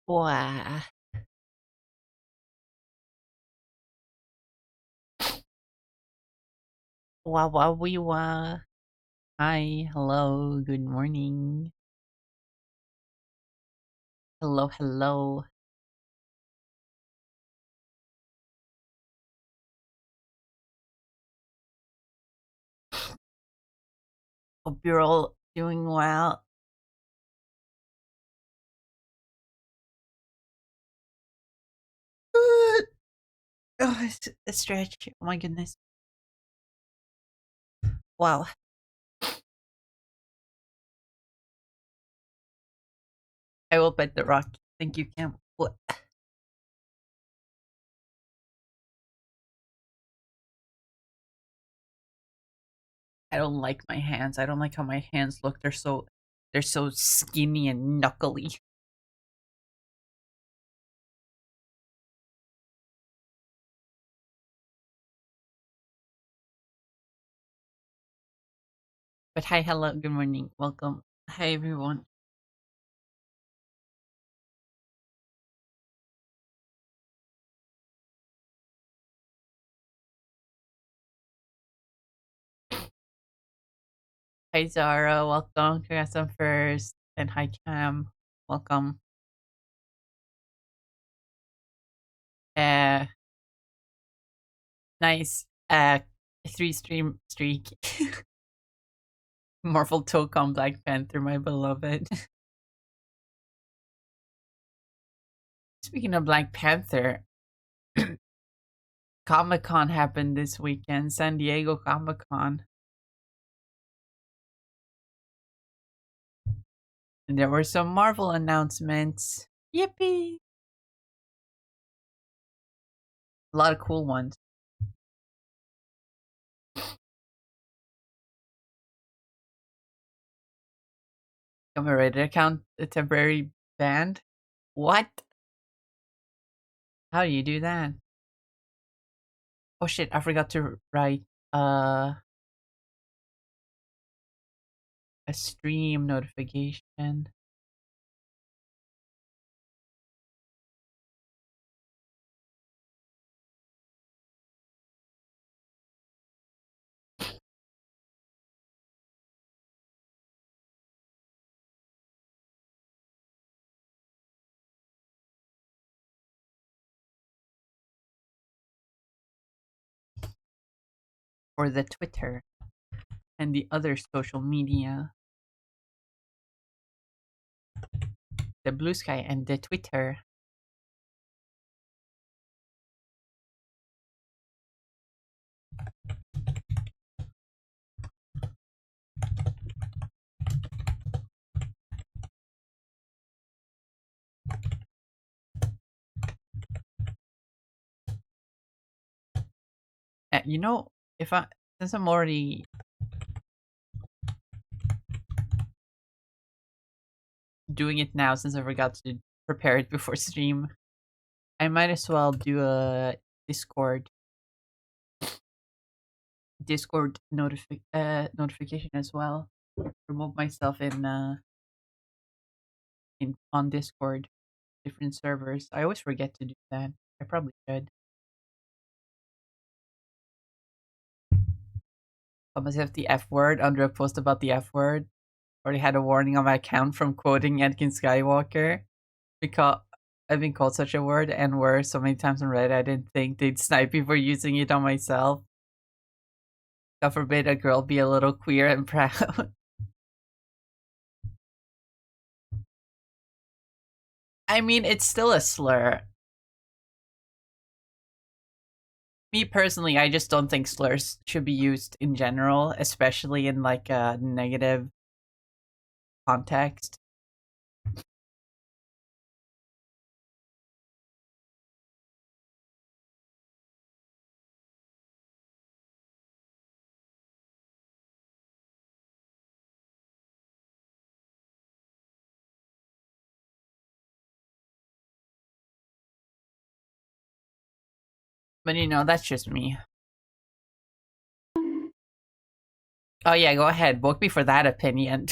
Wow. Wow, wow, wee, wah. Hi, hello, good morning. Hello, hello. Hope you're all doing well. Good. Oh, it's a stretch. Oh my goodness. Wow. I will bet the rock. Thank you, Cam. What? I don't like my hands. I don't like how my hands look. They're so skinny and knuckly. But hi, hello, good morning. Welcome. Hi everyone. Hi Zara, welcome. Congrats on first. And hi Cam. Welcome. Uh Nice. 3 stream streak. Marvel Tocon Black Panther, my beloved. Speaking of Black Panther, Comic Con happened this weekend, San Diego Comic Con. And there were some Marvel announcements. Yippee! A lot of cool ones. Am I ready to count a temporary band? What? How do you do that? Oh shit, I forgot to write uh a stream notification for the Twitter and the other social media. The Bsky and the Twitter. You know, if I since I'm already doing it now, since I forgot to prepare it before stream, I might as well do a Discord notification as well. Remove myself in on Discord, different servers. I always forget to do that. I probably should. I must have the F word under a post about the F word. Already had a warning on my account from quoting Anakin Skywalker because I've been called such a word and worse so many times on Reddit. I didn't think they'd snipe me for using it on myself. God forbid a girl be a little queer and proud. I mean, it's still a slur. Me personally, I just don't think slurs should be used in general, especially in like a negative context. But you know, that's just me. Oh yeah, go ahead. Book me for that opinion.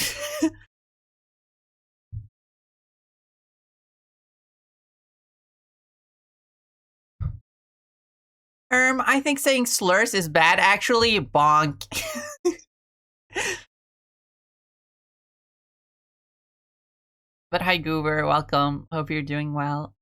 I think saying slurs is bad. Actually, bonk. But hi, Goober. Welcome. Hope you're doing well.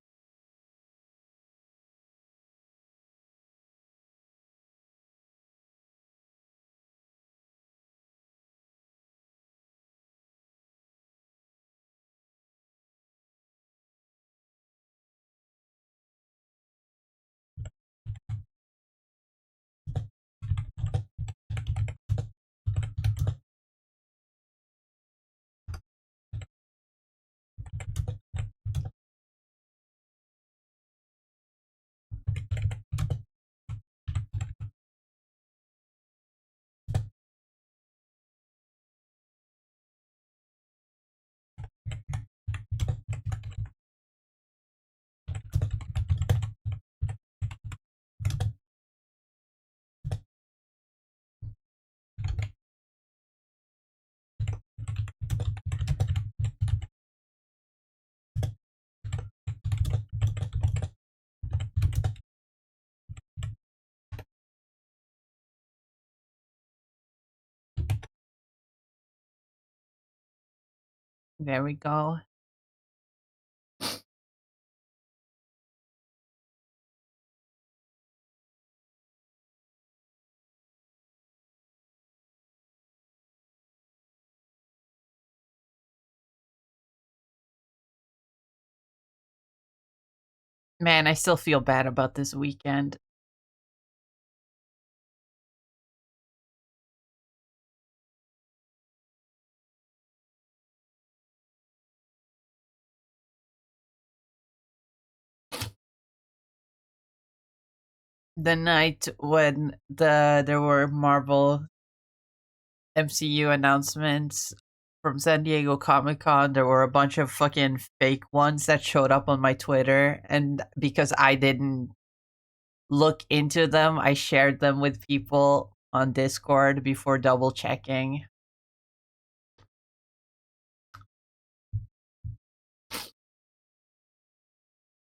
There we go. Man, I still feel bad about this weekend. The night when there were Marvel MCU announcements from San Diego Comic Con, there were a bunch of fucking fake ones that showed up on my Twitter, and because I didn't look into them, I shared them with people on Discord before double checking.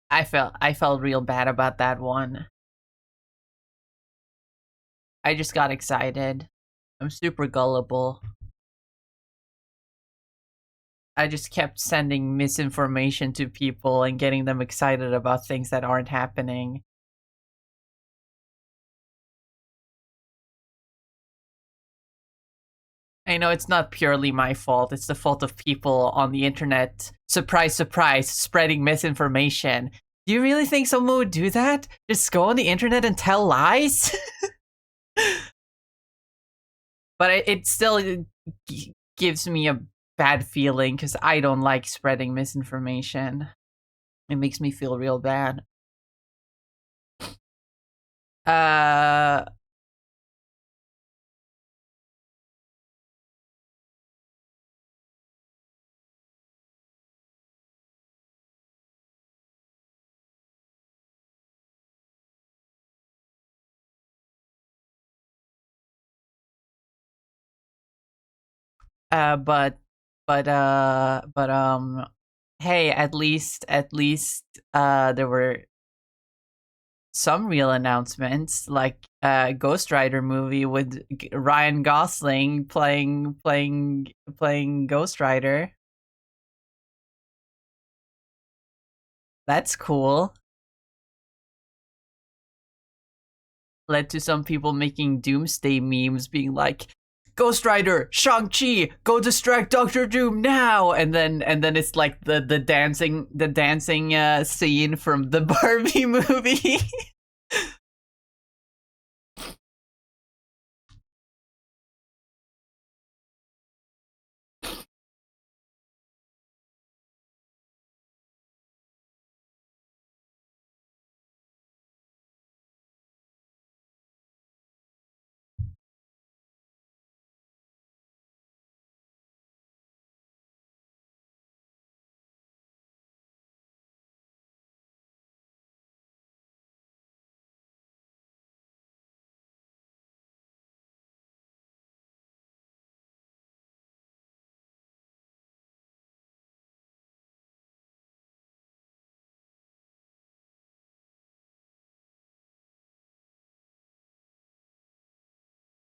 I felt real bad about that one. I just got excited. I'm super gullible. I just kept sending misinformation to people and getting them excited about things that aren't happening. I know it's not purely my fault. It's the fault of people on the internet. Surprise, surprise, spreading misinformation. Do you really think someone would do that? Just go on the internet and tell lies? But it still gives me a bad feeling because I don't like spreading misinformation. It makes me feel real bad. Uh, but hey, at least there were some real announcements, like Ghost Rider movie with Ryan Gosling playing Ghost Rider. That's cool. Led to some people making doomsday memes being like, Ghost Rider, Shang-Chi, go distract Doctor Doom now, and then it's like the dancing scene from the Barbie movie.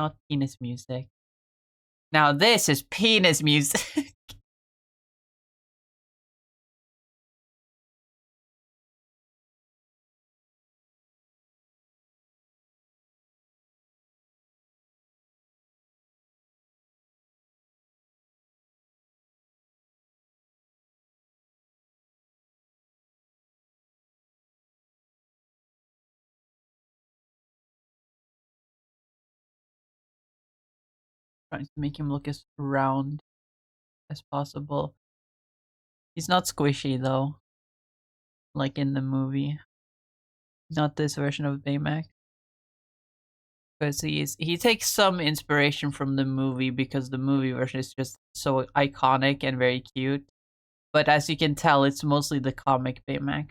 Not penis music. Now this is penis music. Trying to make him look as round as possible. He's not squishy though, like in the movie. Not this version of Baymax. Because he takes some inspiration from the movie because the movie version is just so iconic and very cute. But as you can tell, it's mostly the comic Baymax.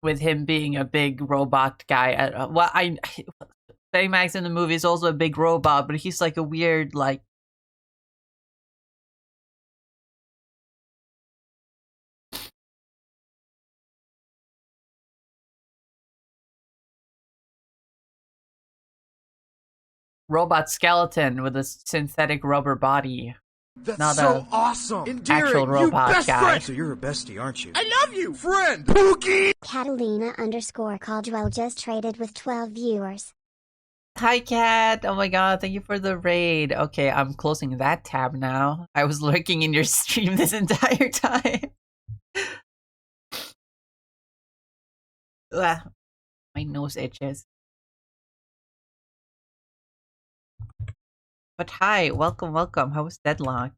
With him being a big robot guy. Baymax in the movie is also a big robot, but he's like a weird, like, robot skeleton with a synthetic rubber body. That's not so awesome! Endearing, actual robot you best guy. Friend. So you're a bestie, aren't you? I love you, friend! Pookie! Catalina_Caldwell just traded with 12 viewers. Hi, Cat! Oh my god, thank you for the raid. Okay, I'm closing that tab now. I was lurking in your stream this entire time. Ugh, my nose itches. But hi, welcome, welcome. How was Deadlock?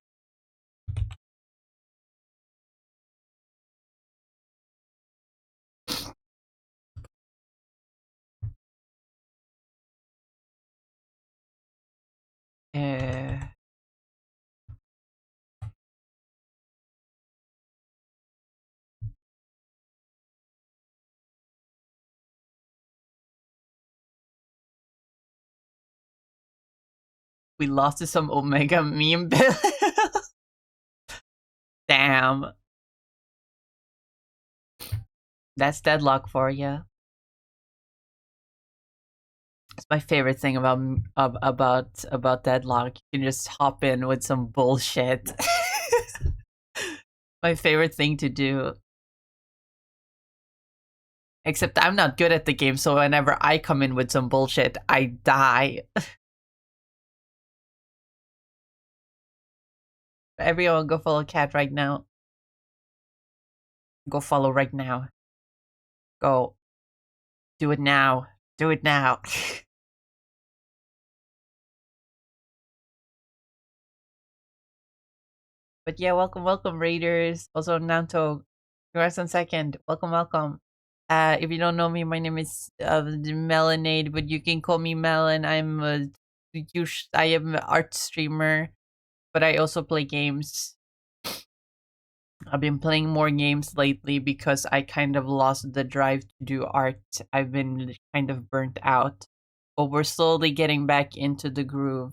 We lost to some Omega meme bill. Damn. That's Deadlock for you. It's my favorite thing about Deadlock. You can just hop in with some bullshit. My favorite thing to do. Except I'm not good at the game, so whenever I come in with some bullshit, I die. Everyone go follow Cat right now. Go follow right now. Go. Do it now. Do it now. But yeah, welcome, welcome, Raiders. Also, Nanto, congrats on second. Welcome, welcome. If you don't know me, my name is Melanade, but you can call me Melon. I am an art streamer, but I also play games. I've been playing more games lately because I kind of lost the drive to do art. I've been kind of burnt out, but we're slowly getting back into the groove.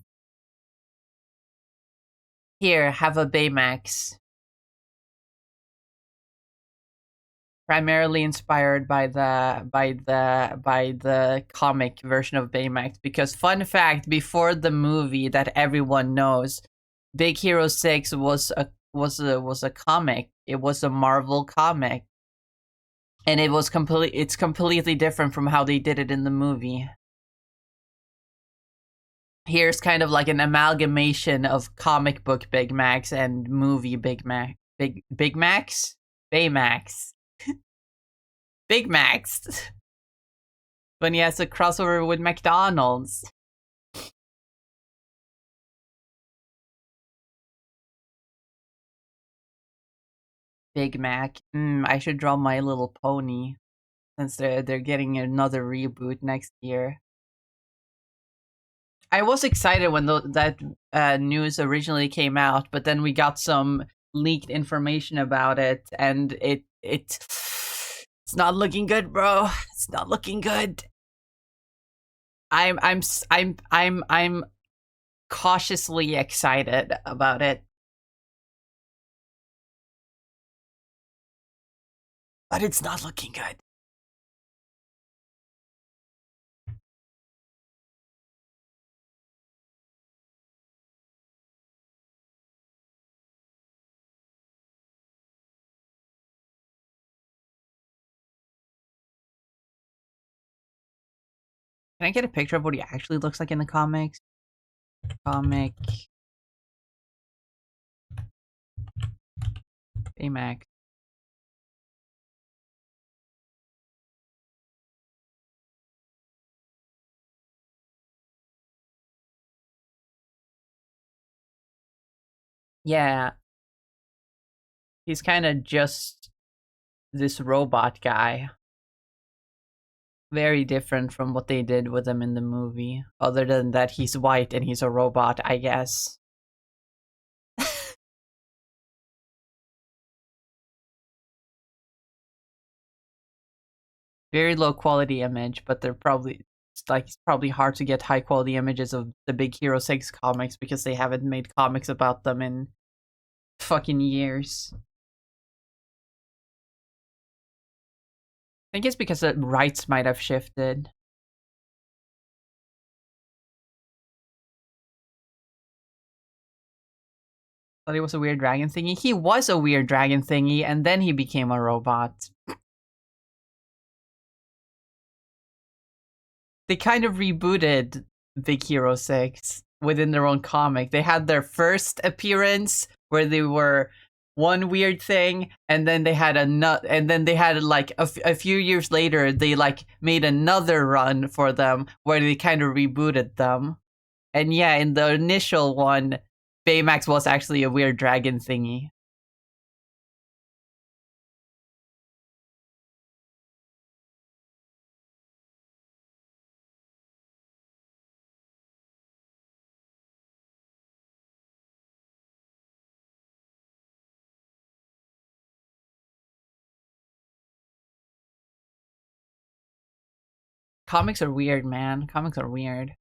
Here, have a Baymax. Primarily inspired by the comic version of Baymax, because fun fact, before the movie that everyone knows, Big Hero 6 was a comic. It was a Marvel comic. And it's completely different from how they did it in the movie. Here's kind of like an amalgamation of comic book Big Max and movie Big Max. Big Max? Baymax. Big Max. When he has a crossover with McDonald's. Big Mac. I should draw My Little Pony, since they're getting another reboot next year. I was excited when that news originally came out, but then we got some leaked information about it, and it's not looking good, bro. It's not looking good. I'm cautiously excited about it. But it's not looking good. Can I get a picture of what he actually looks like in the comics? Comic Baymax. Yeah, he's kind of just this robot guy. Very different from what they did with him in the movie. Other than that, he's white and he's a robot, I guess. Very low quality image, but they're probably it's probably hard to get high quality images of the Big Hero 6 comics because they haven't made comics about them in fucking years. I think it's because the rights might have shifted. Thought he was a weird dragon thingy. He was a weird dragon thingy, and then he became a robot. They kind of rebooted Big Hero 6 within their own comic. They had their first appearance where they were one weird thing, and then they had like a few years later they like made another run for them where they kind of rebooted them. And yeah, in the initial one, Baymax was actually a weird dragon thingy. Comics are weird, man. Comics are weird.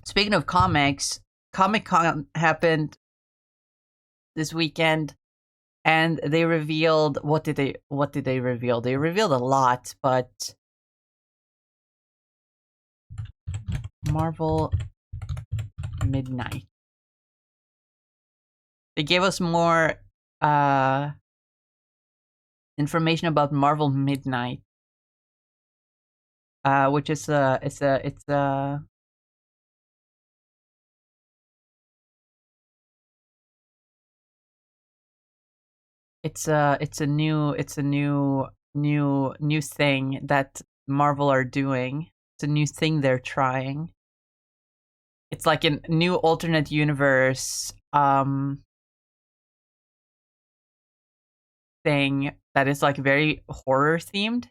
Speaking of comics, Comic Con happened this weekend, and they revealed what did they reveal? They revealed a lot, but Marvel Midnight. They gave us more information about Marvel Midnight, which is it's a new thing that Marvel are doing. It's a new thing they're trying. It's like a new alternate universe thing that is like very horror themed.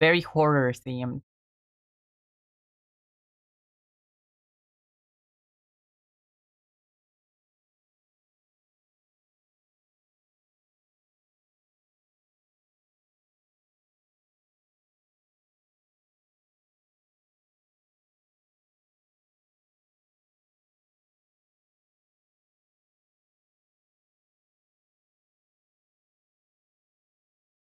Very horror themed.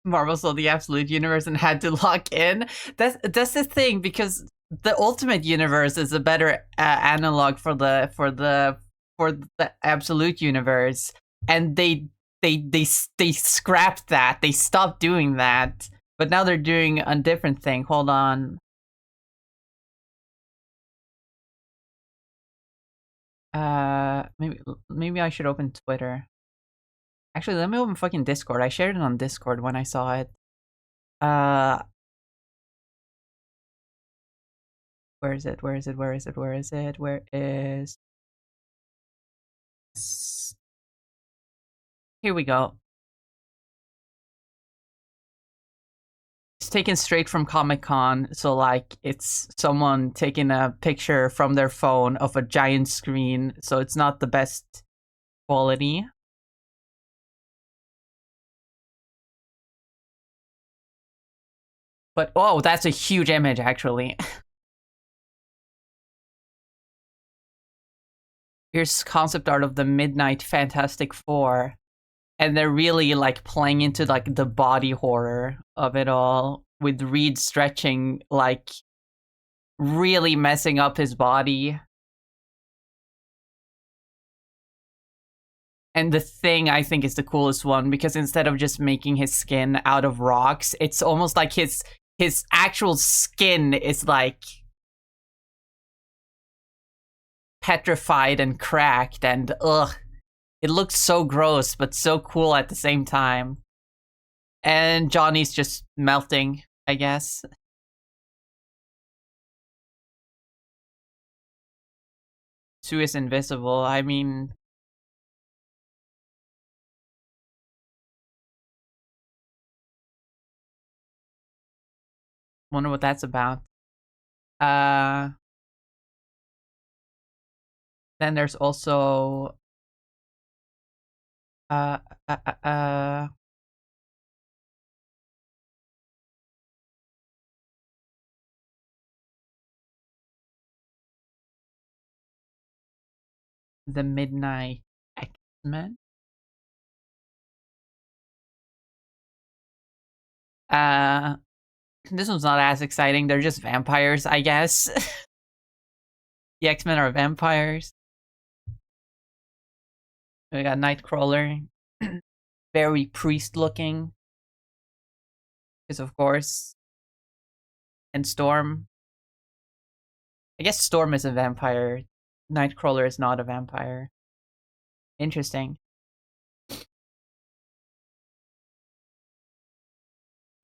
Marvel saw the absolute universe and had to lock in. That's the thing, because the ultimate universe is a better analog for the absolute universe, and they scrapped that. They stopped doing that, but now they're doing a different thing. Hold on. Maybe I should open Twitter. Actually, let me open fucking Discord. I shared it on Discord when I saw it. Where is it? Where is it? Where is it? Where is it? Where is... Here we go. It's taken straight from Comic-Con, so like it's someone taking a picture from their phone of a giant screen, so it's not the best quality. But oh, that's a huge image actually. Here's concept art of the Midnight Fantastic Four. And they're really like playing into like the body horror of it all, with Reed stretching, like really messing up his body. And the Thing, I think, is the coolest one, because instead of just making his skin out of rocks, it's almost like his actual skin is like petrified and cracked, and ugh. It looks so gross, but so cool at the same time. And Johnny's just melting, I guess. Sue is invisible. I mean, wonder what that's about. Then there's also uh, uh, uh, uh, the Midnight X-Men. This one's not as exciting. They're just vampires, I guess. The X-Men are vampires. We got Nightcrawler. Very priest-looking. Because, of course. And Storm. I guess Storm is a vampire. Nightcrawler is not a vampire. Interesting. But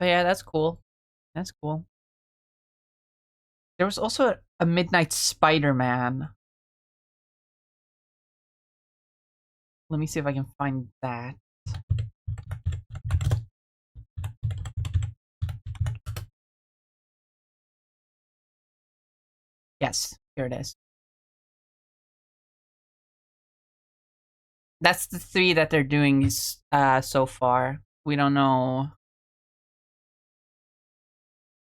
yeah, that's cool. That's cool. There was also a Midnight Spider-Man. Let me see if I can find that. Yes, here it is. That's the 3 that they're doing so far. We don't know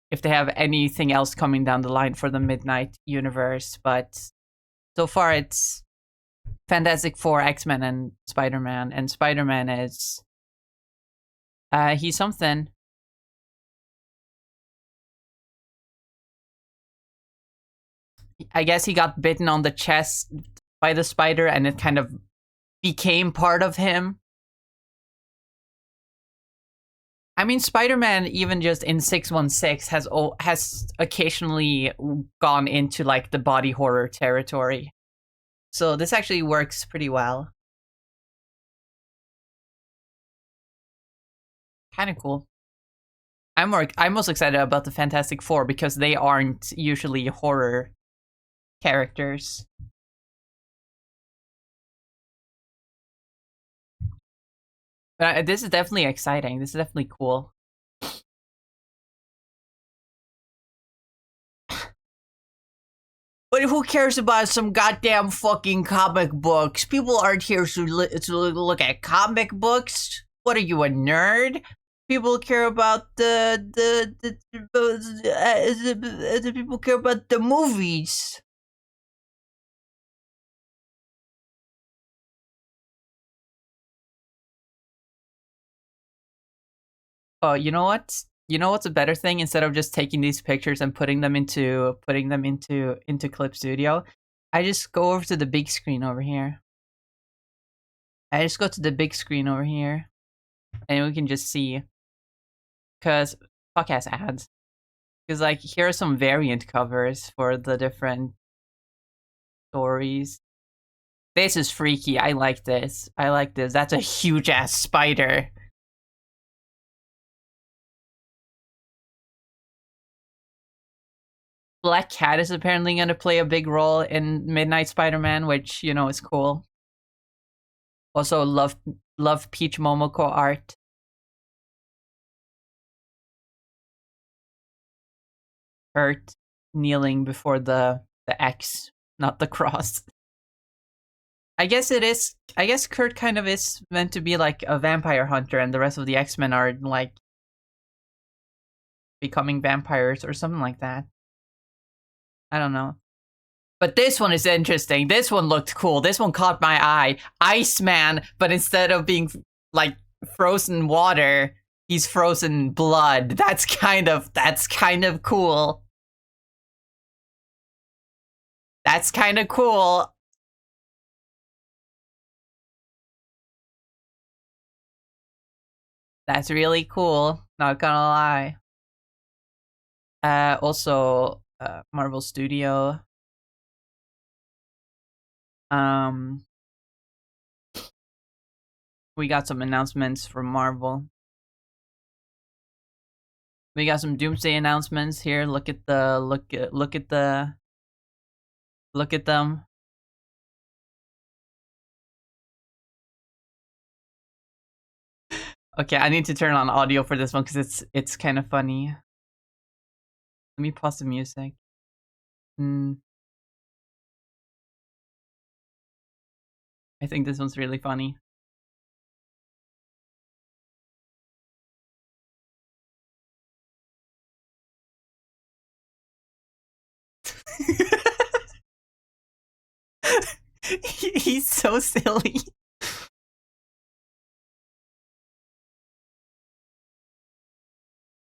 if they have anything else coming down the line for the Midnight universe, but so far it's Fantastic Four, X-Men, and Spider-Man. And Spider-Man is he's something. I guess he got bitten on the chest by the spider, and it kind of became part of him. I mean, Spider-Man, even just in 616, has occasionally gone into like the body horror territory. So this actually works pretty well. Kind of cool. I'm most excited about the Fantastic Four because they aren't usually horror characters. But this is definitely exciting. This is definitely cool. But who cares about some goddamn fucking comic books? People aren't here to look at comic books. What are you, a nerd? People care about the people care about the movies. Oh, you know what? You know what's a better thing? Instead of just taking these pictures and putting them into Clip Studio, I just go over to the big screen over here. I just go to the big screen over here, and we can just see. Cause fuck ass ads. Cause like here are some variant covers for the different stories. This is freaky. I like this. I like this. That's a huge ass spider. Black Cat is apparently going to play a big role in Midnight Spider-Man, which, you know, is cool. Also, love Peach Momoko art. Kurt kneeling before the X, not the cross. I guess it is. I guess Kurt kind of is meant to be like a vampire hunter, and the rest of the X-Men are like becoming vampires or something like that. I don't know. But this one is interesting. This one looked cool. This one caught my eye. Iceman, but instead of being like frozen water, he's frozen blood. That's kind of cool. That's kind of cool. That's really cool. Not gonna lie. Also, Marvel Studio. Um, we got some announcements from Marvel. We got some Doomsday announcements here. Look at them. Okay, I need to turn on audio for this one because it's kind of funny. Let me pause the music. I think this one's really funny. He's so silly.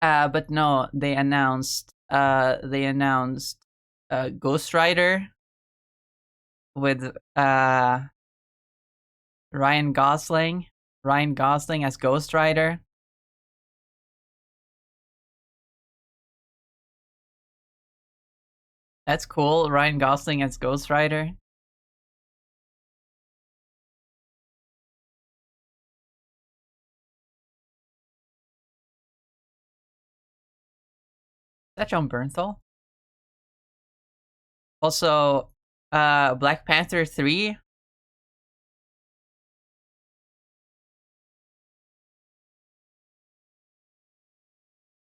But no, they announced Ghost Rider with Ryan Gosling as Ghost Rider. That's cool. Ryan Gosling as Ghost Rider. Is that John Bernthal? Also, Black Panther 3.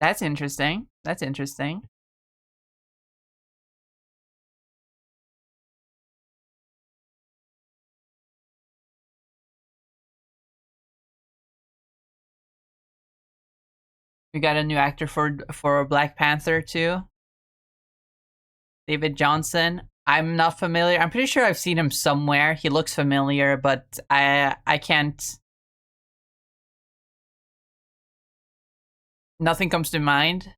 That's interesting. That's interesting. We got a new actor for Black Panther too. David Johnson. I'm not familiar. I'm pretty sure I've seen him somewhere. He looks familiar, but I can't. Nothing comes to mind.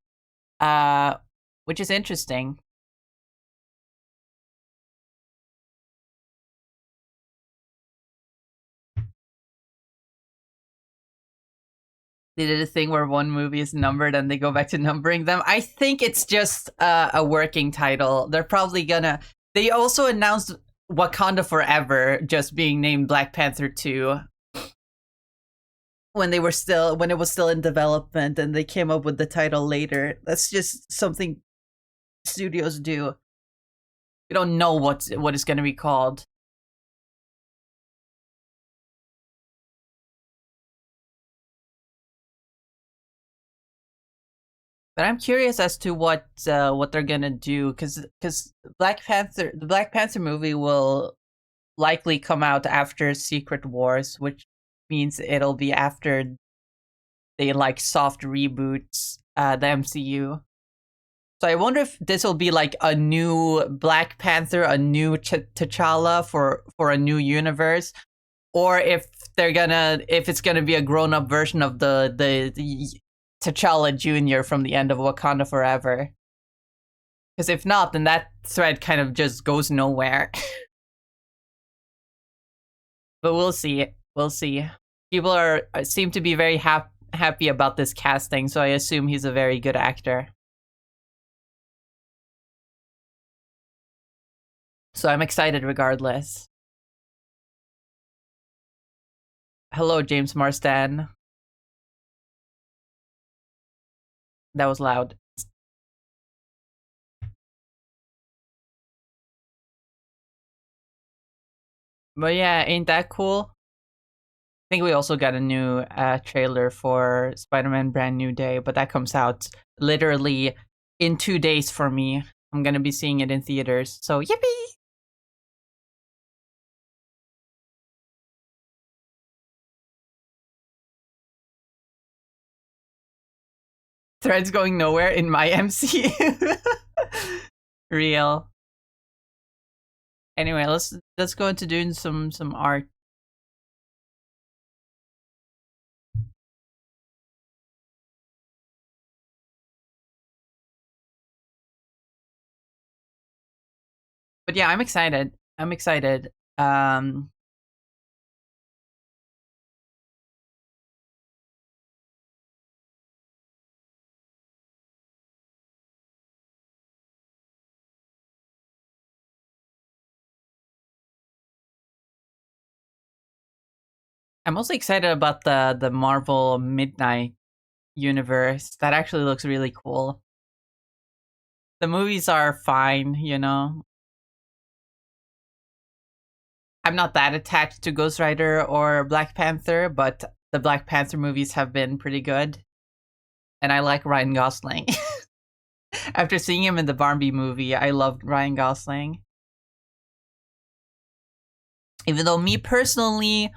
Which is interesting. They did a thing where one movie is numbered and they go back to numbering them. I think it's just a working title. They're probably gonna. They also announced Wakanda Forever just being named Black Panther 2 when it was still in development, and they came up with the title later. That's just something studios do. We don't know what it's going to be called. But I'm curious as to what they're gonna do, because the Black Panther movie will likely come out after Secret Wars, which means it'll be after they like soft reboots the MCU. So I wonder if this will be like a new Black Panther, a new T'Challa for a new universe, or if it's gonna be a grown up version of the T'Challa Jr. from the end of Wakanda Forever. Because if not, then that thread kind of just goes nowhere. But we'll see. We'll see. People seem to be very happy about this casting, so I assume he's a very good actor. So I'm excited regardless. Hello, James Marsden. That was loud. But yeah, ain't that cool? I think we also got a new trailer for Spider-Man Brand New Day, but that comes out literally in 2 days for me. I'm gonna be seeing it in theaters, so yippee! Threads going nowhere in my MCU. Real. Anyway, let's go into doing some art. But yeah, I'm excited. I'm excited. Um, I'm mostly excited about the Marvel Midnight universe. That actually looks really cool. The movies are fine, you know. I'm not that attached to Ghost Rider or Black Panther, but the Black Panther movies have been pretty good. And I like Ryan Gosling. After seeing him in the Barbie movie, I loved Ryan Gosling. Even though me personally,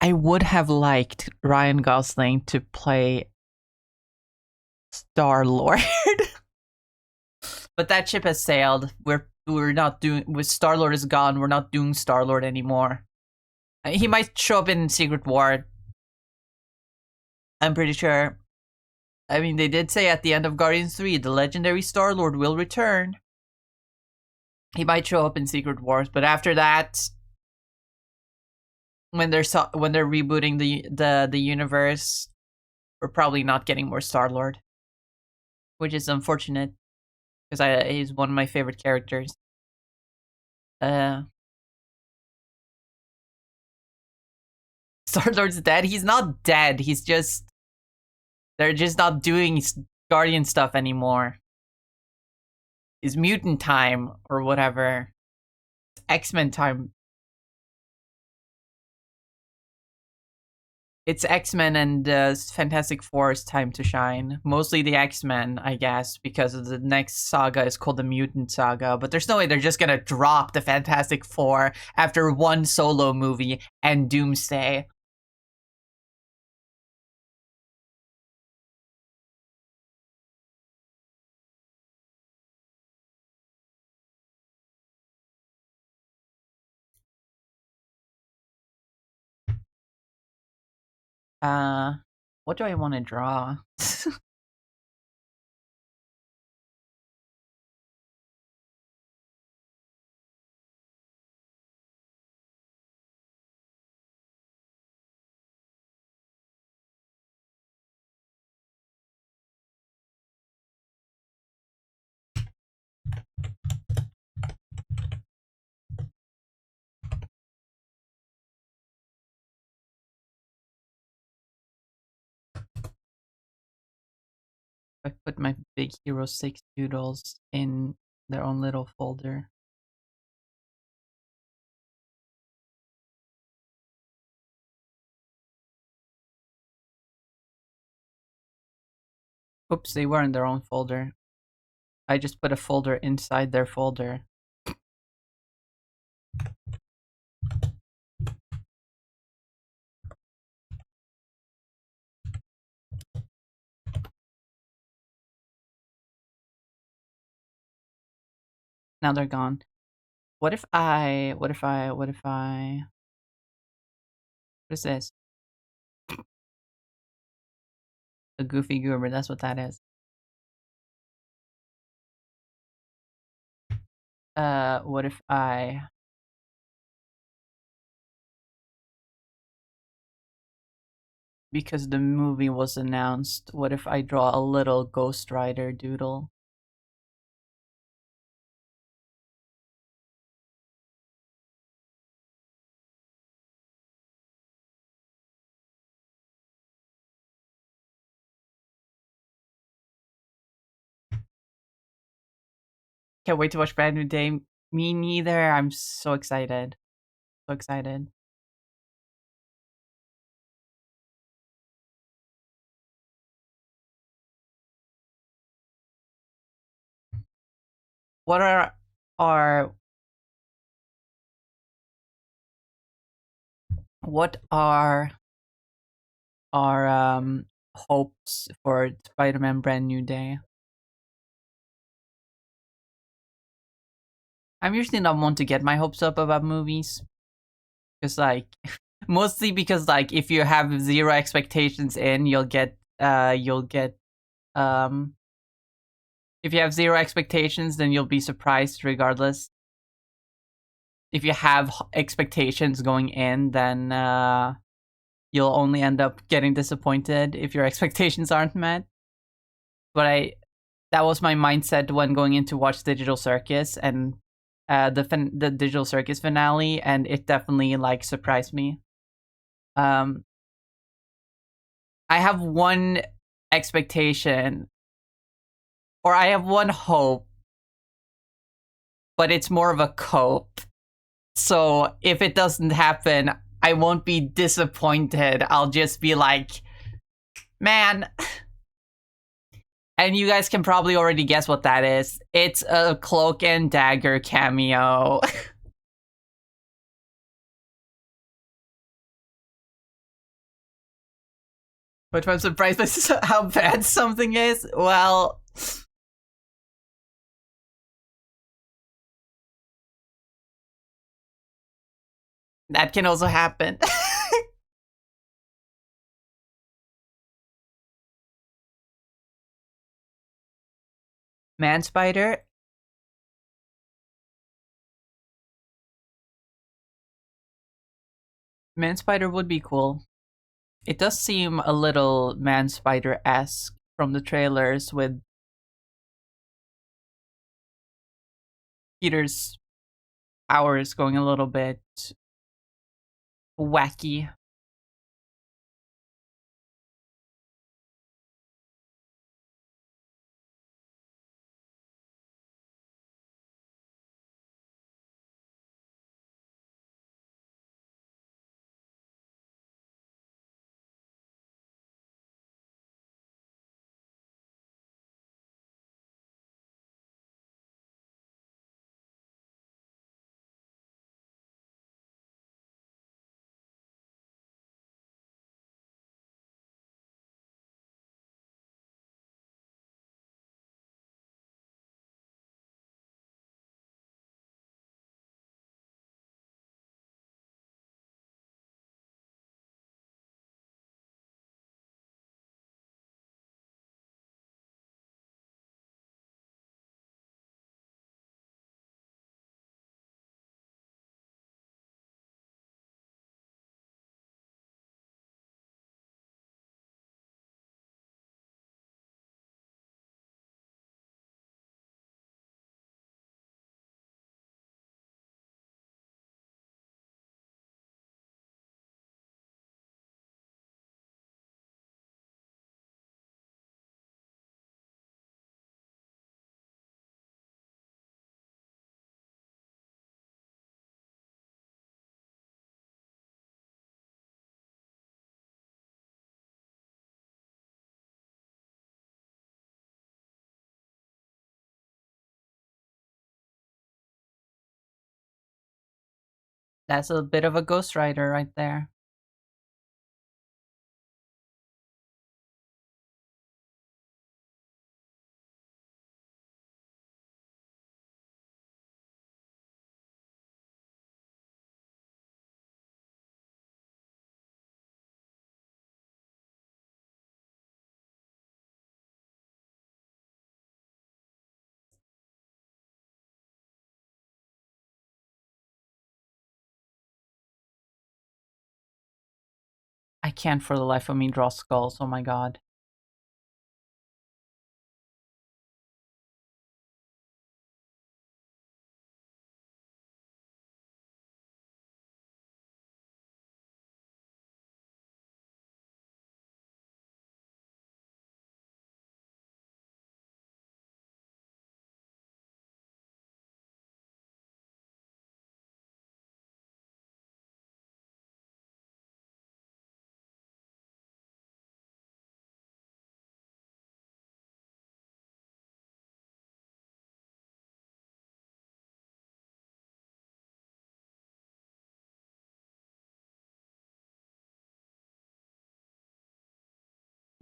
I would have liked Ryan Gosling to play Star Lord. But that ship has sailed. We're not doing with Star Lord is gone. We're not doing Star Lord anymore. He might show up in Secret War. I'm pretty sure. I mean, they did say at the end of Guardians 3, the legendary Star Lord will return. He might show up in Secret Wars, but after that, when they're rebooting the universe, we're probably not getting more Star Lord, which is unfortunate because he's one of my favorite characters. Uh, Star Lord's dead. He's not dead. He's just they're just not doing Guardian stuff anymore. It's mutant time or whatever. X-Men time. It's X-Men and Fantastic Four's time to shine. Mostly the X-Men, I guess, because of the next saga is called the Mutant Saga. But there's no way they're just gonna drop the Fantastic Four after one solo movie and Doomsday. Uh, what do I want to draw? I put my Big Hero 6 doodles in their own little folder. Oops, they were in their own folder. I just put a folder inside their folder. Now they're gone. What if I... What is this? A Goofy Goober, that's what that is. What if I... Because the movie was announced, what if I draw a little Ghost Rider doodle? Can't wait to watch Brand New Day. Me neither. I'm so excited. So excited. What are our... What are our hopes for Spider-Man Brand New Day? I'm usually not one to get my hopes up about movies. Because, like, Mostly because, like, if you have zero expectations in, you'll get if you have zero expectations, then you'll be surprised regardless. If you have expectations going in, then you'll only end up getting disappointed if your expectations aren't met. But that was my mindset when going in to watch Digital Circus and the Digital Circus finale, and it definitely like surprised me. I have one expectation, or I have one hope, but it's more of a cope. So if it doesn't happen, I won't be disappointed. I'll just be like, man. And you guys can probably already guess what that is. It's a Cloak and Dagger cameo. Which I'm surprised by how bad something is. Well, that can also happen. Man Spider. Man Spider would be cool. It does seem a little Man Spider-esque from the trailers, with Peter's powers going a little bit wacky. That's a bit of a Ghost Rider right there. I can't for the life of me draw skulls, oh my god.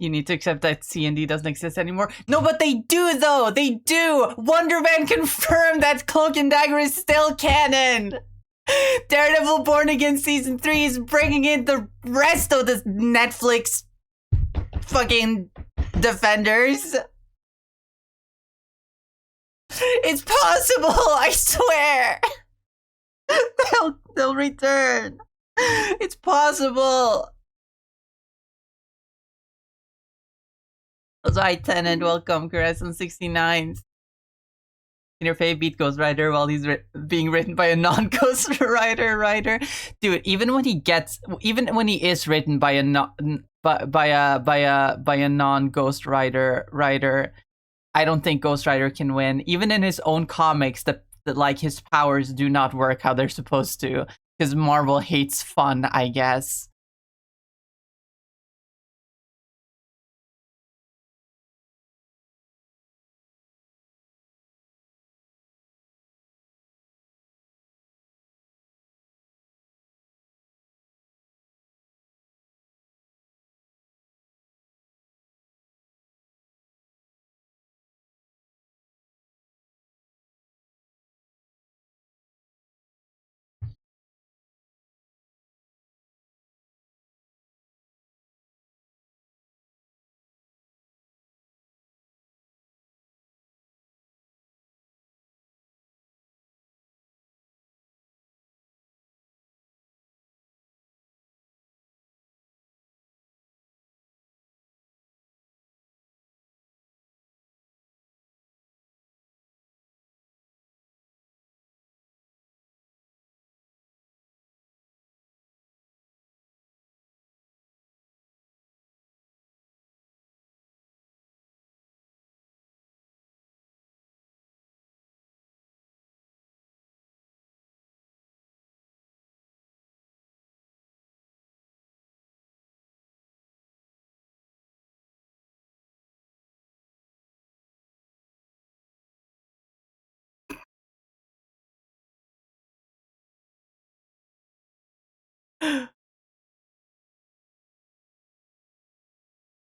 You need to accept that C&D doesn't exist anymore. No, but they do though! They do! Wonder Man confirmed that Cloak and Dagger is still canon! Daredevil Born Again Season 3 is bringing in the rest of the Netflix fucking defenders. It's possible, I swear. They'll return. It's possible. That's right, Tenant. Welcome, Caress on 69. In your fave beat Ghost Rider while he's being written by a non-Ghost Rider. Dude, even when he is written by a non-Ghost writer, I don't think Ghost Rider can win. Even in his own comics, that like his powers do not work how they're supposed to, because Marvel hates fun, I guess.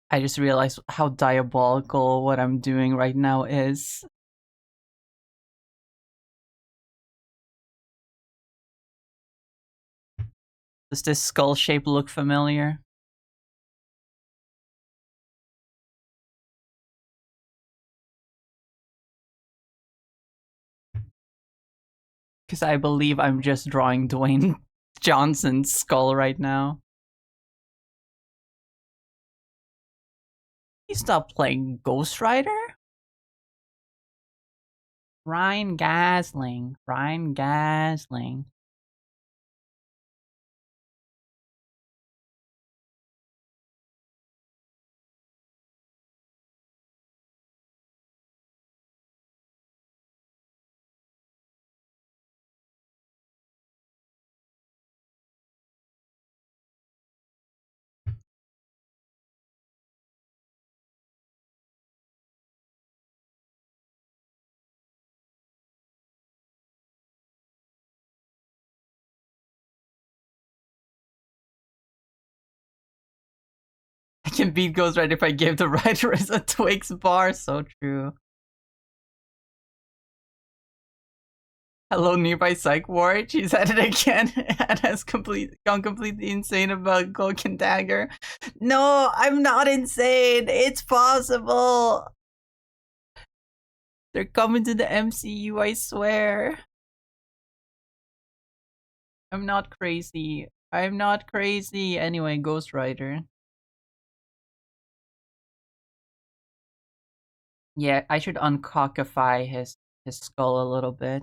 I just realized how diabolical what I'm doing right now is. Does this skull shape look familiar? Because I believe I'm just drawing Dwayne Johnson's skull right now. He stopped playing Ghost Rider? Ryan Gosling. Ryan Gosling. I can beat Ghost Rider if I give the writers a Twix bar. So true. Hello, nearby psych ward. She's at it again and has gone completely insane about Cloak and Dagger. No, I'm not insane. It's possible. They're coming to the MCU, I swear. I'm not crazy. I'm not crazy. Anyway, Ghost Rider. Yeah, I should uncockify his skull a little bit.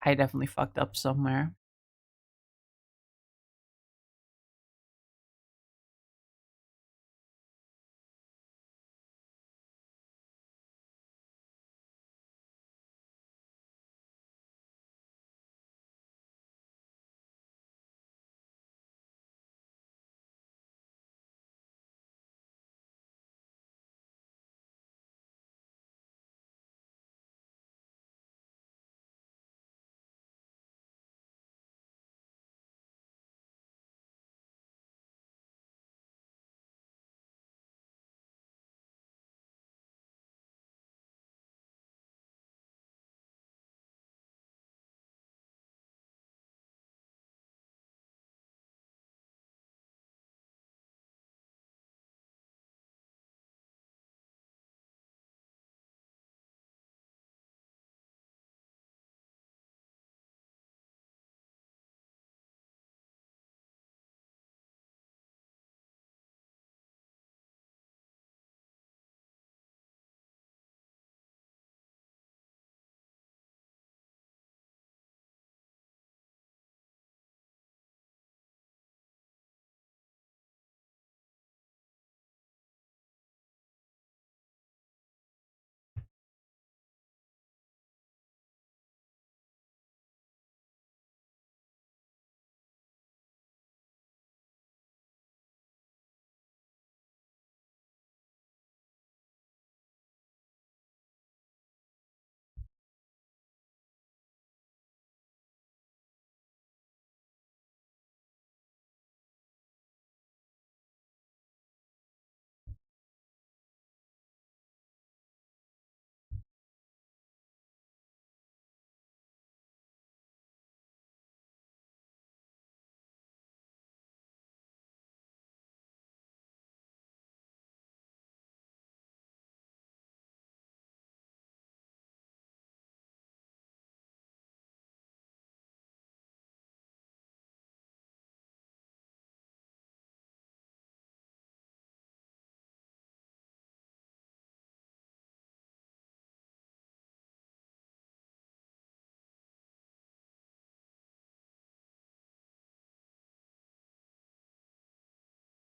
I definitely fucked up somewhere.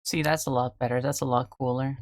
See, that's a lot better. That's a lot cooler.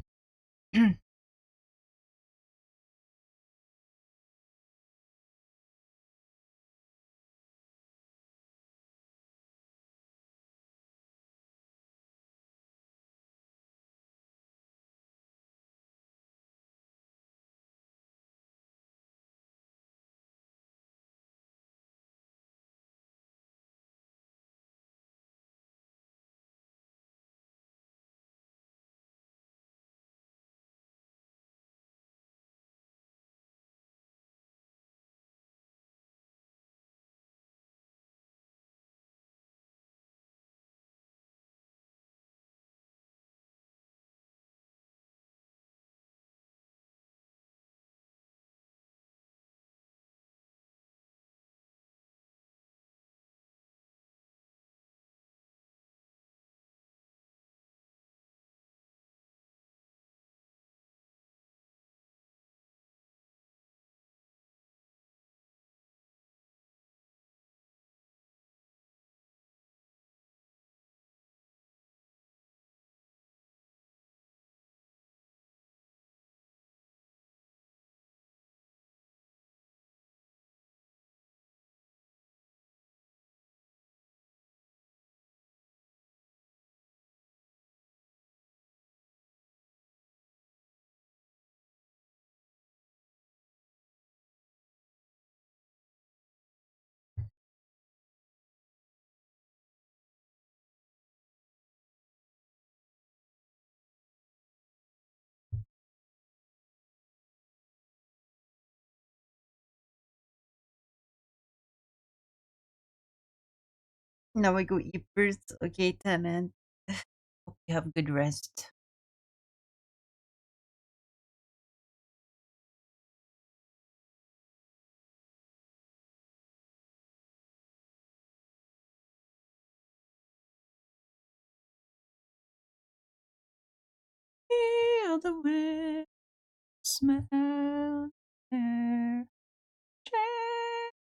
Now I go eat first. Okay, tenant. Hope you have good rest. Feel the wind, smell air.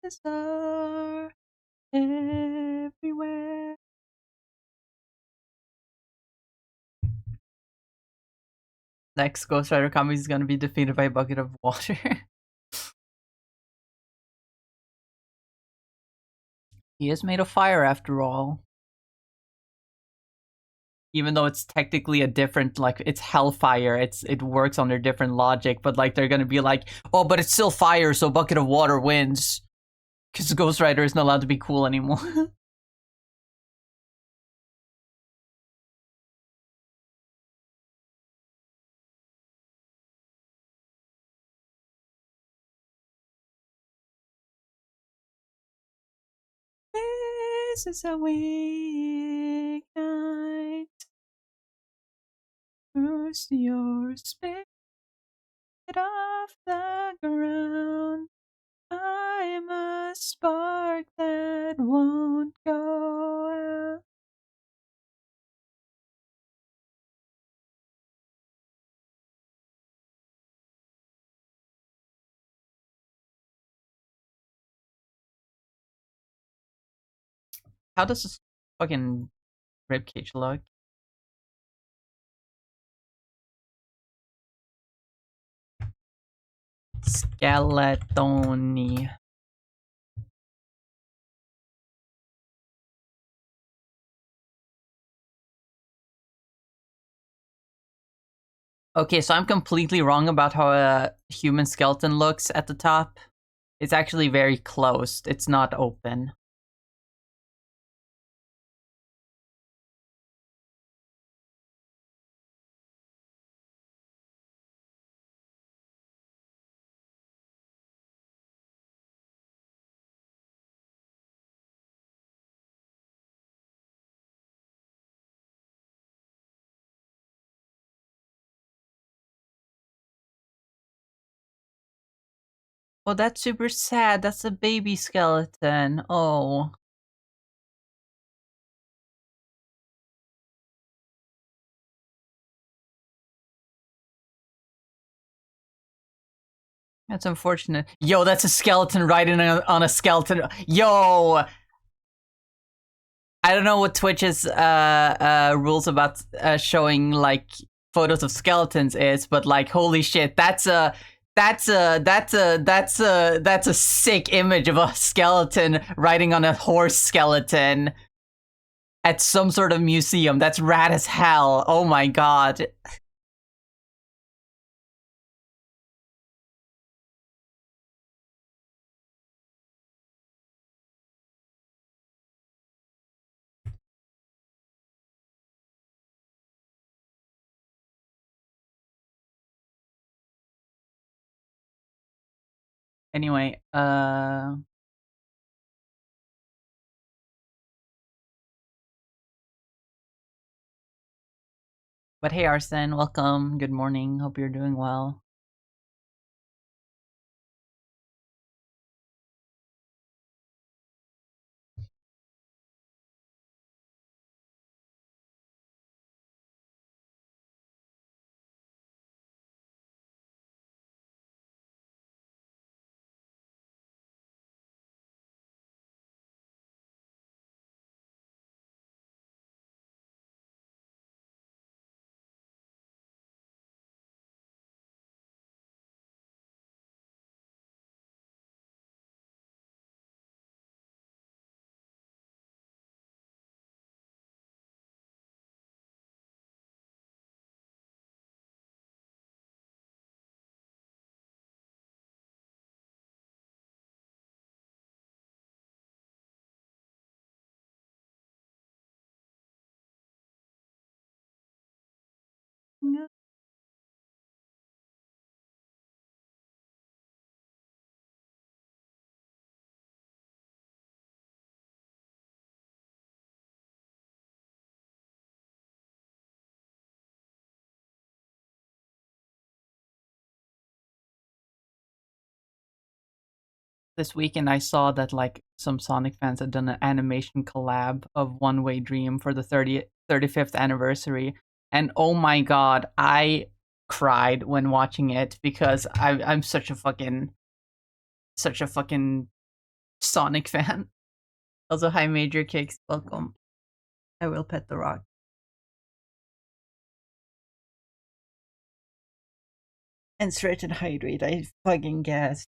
Chances are everywhere. Next Ghost Rider comic is gonna be defeated by a bucket of water. He is made of fire after all. Even though it's technically a different, like, it's hellfire, it works under different logic, but like they're gonna be like, oh, but it's still fire, so bucket of water wins. Because Ghost Rider isn't allowed to be cool anymore. This is how we ignite. Bruise your spirit off the ground. I'm a spark that won't go out. How does this fucking ribcage look? Skeletony. Okay, so I'm completely wrong about how a human skeleton looks at the top. It's actually very closed. It's not open. Oh, that's super sad. That's a baby skeleton. Oh. That's unfortunate. Yo, that's a skeleton riding on a skeleton. Yo! I don't know what Twitch's rules about showing like photos of skeletons is, but like holy shit, that's a sick image of a skeleton riding on a horse skeleton at some sort of museum. That's rad as hell. Oh my god. Anyway, but hey Arsen, welcome. Good morning. Hope you're doing well. This weekend I saw that like some Sonic fans had done an animation collab of One Way Dream for the 35th anniversary, and oh my god, I cried when watching it because I'm such a fucking Sonic fan. Also, hi Major Cakes, welcome. I will pet the rock. And stretch and hydrate. I fucking gasped.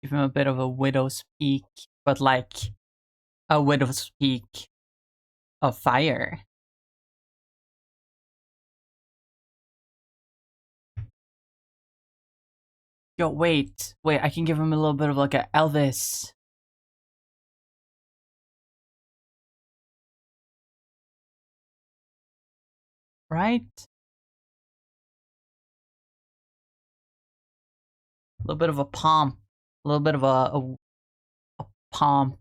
Give him a bit of a widow's peak, but like a widow's peak of fire. Yo, wait, I can give him a little bit of like a Elvis. Right? A little bit of a pomp. A little bit of a pomp.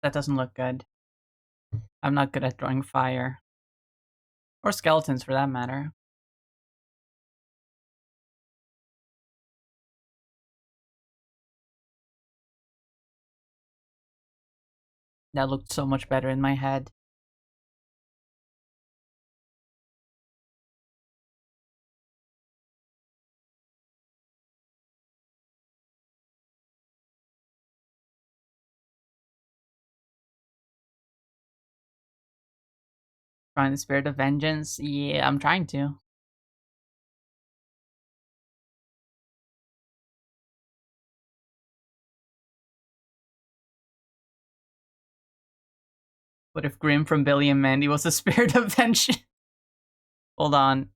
That doesn't look good. I'm not good at drawing fire. Or skeletons, for that matter. That looked so much better in my head. Trying the spirit of vengeance? Yeah, I'm trying to. What if Grim from Billy and Mandy was the spirit of vengeance? Hold on.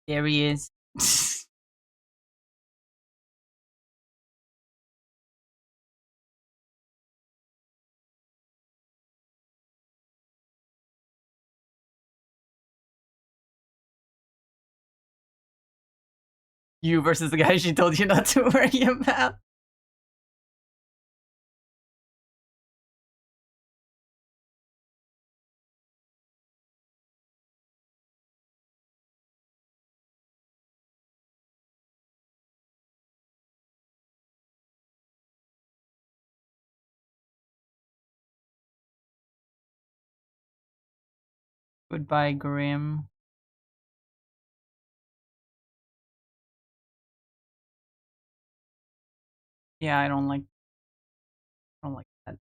There he is. You versus the guy she told you not to worry about. Goodbye, Grim. Yeah, I don't like that.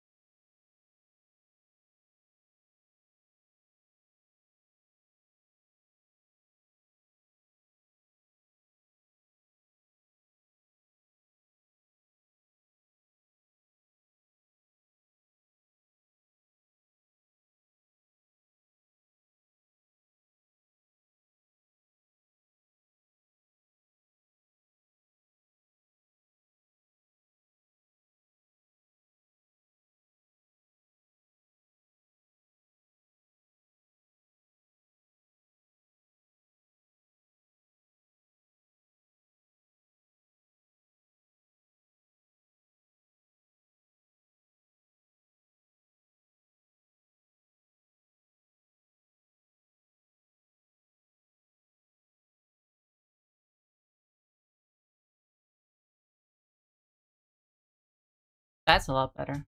That's a lot better.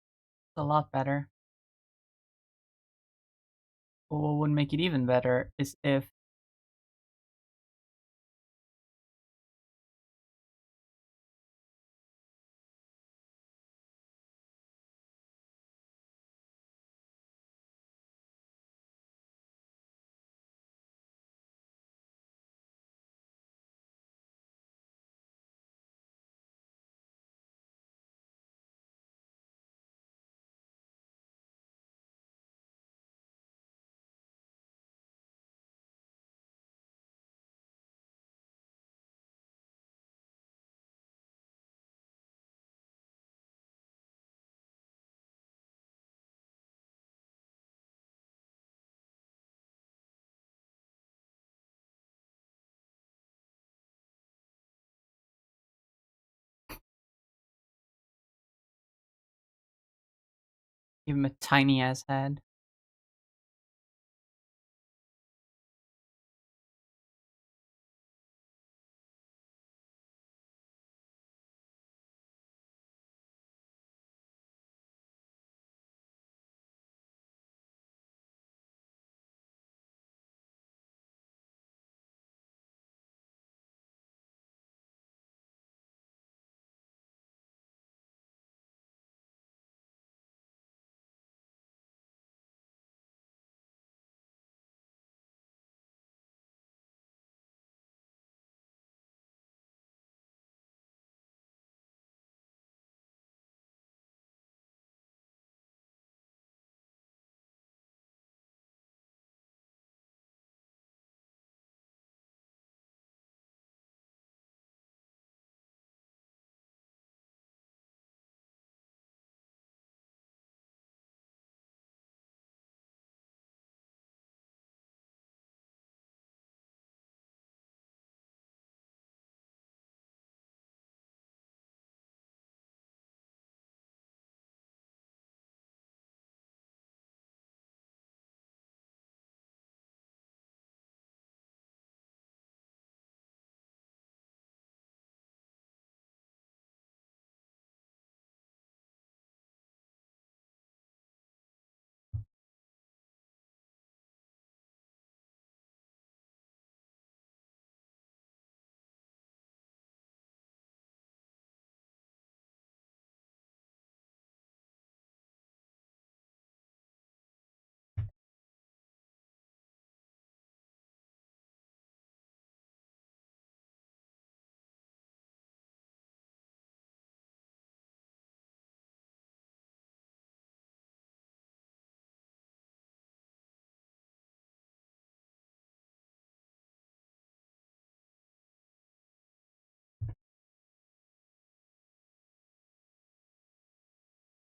A lot better. But what would make it even better is if give him a tiny ass head.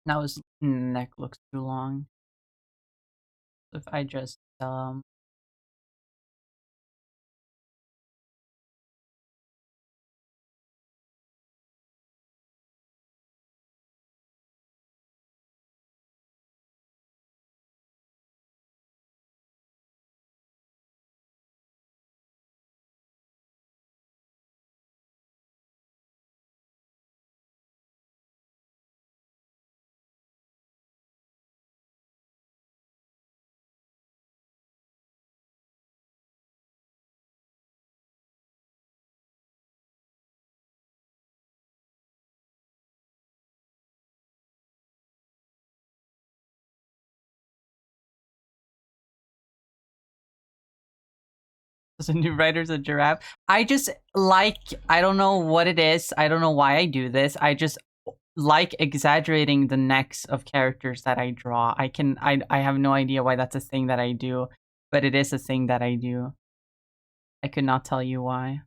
Now his neck looks too long. If I just There's a new writer's a giraffe. I just like, I don't know what it is. I don't know why I do this. I just like exaggerating the necks of characters that I draw. I have no idea why that's a thing that I do, but it is a thing that I do. I could not tell you why.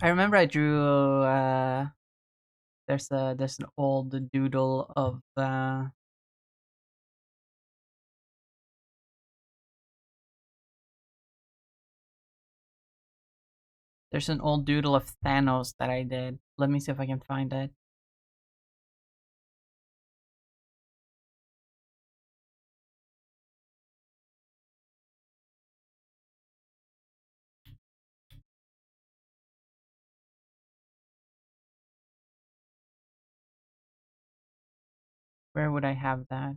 I remember I drew. There's an old doodle of. There's an old doodle of Thanos that I did. Let me see if I can find it. Where would I have that?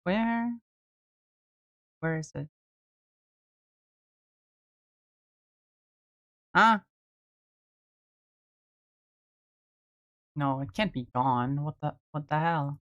Where? Where is it? Ah, no, it can't be gone. What the hell?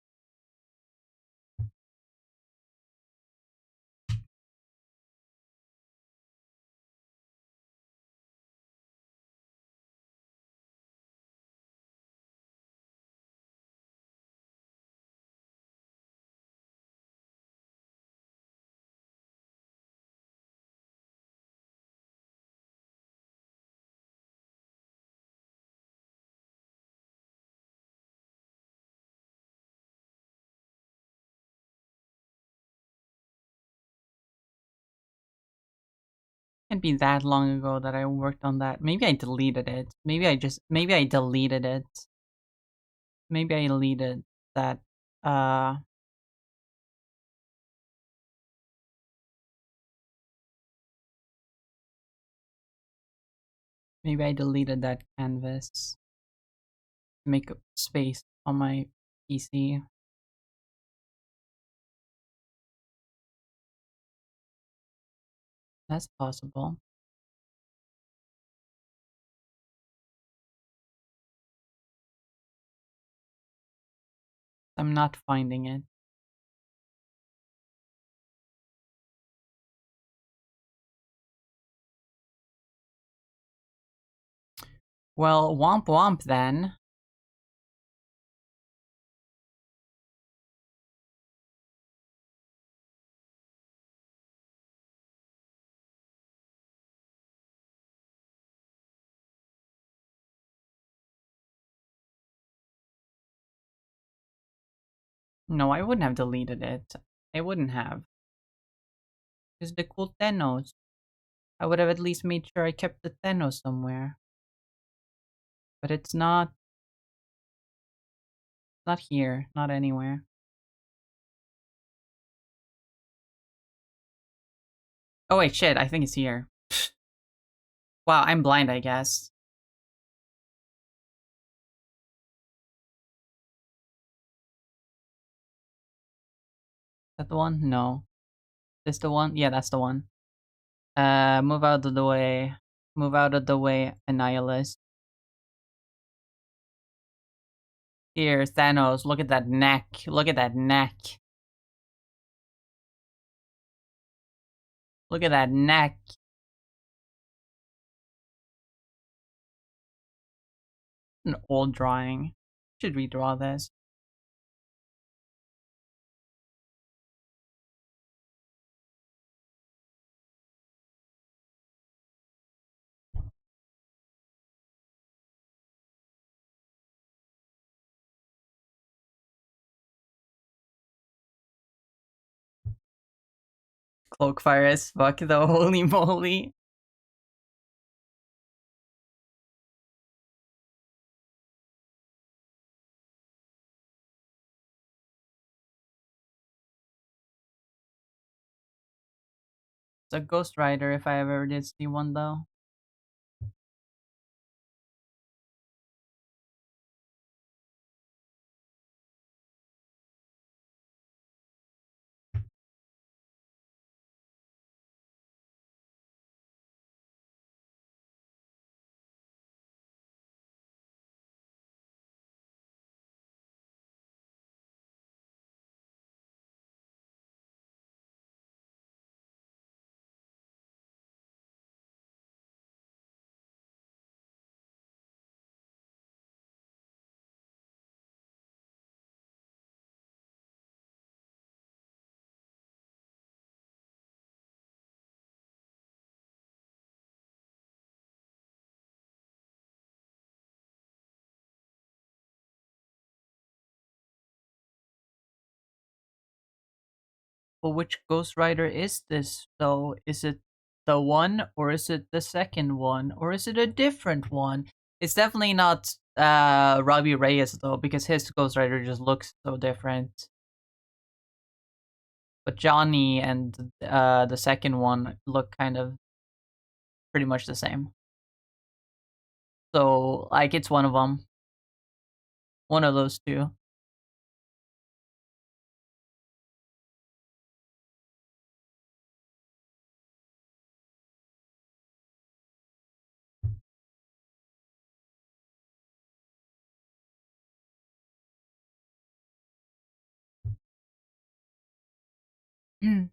Can't be that long ago that I worked on that. Maybe I deleted it. Maybe I deleted it. Maybe I deleted that. Uh, Maybe I deleted that canvas to make space on my PC. That's possible. I'm not finding it. Well, womp womp then. No, I wouldn't have deleted it. I wouldn't have. It's the cool Thanos. I would have at least made sure I kept the Thanos somewhere. But it's not here, not anywhere. Oh wait, shit, I think it's here. Wow, I'm blind, I guess. Is that the one? No. This the one? Yeah, that's the one. Move out of the way. Move out of the way, Annihilus. Here, Thanos, look at that neck. Look at that neck. Look at that neck. An old drawing. Should redraw this. Cloak fire as fuck though, holy moly. It's a Ghost Rider if I ever did see one though. But which Ghost Rider is this though? Is it the one, or is it the second one, or is it a different one? It's definitely not Robbie Reyes though, because his Ghost Rider just looks so different. But Johnny and the second one look kind of pretty much the same. So like it's one of them. One of those two. Mm.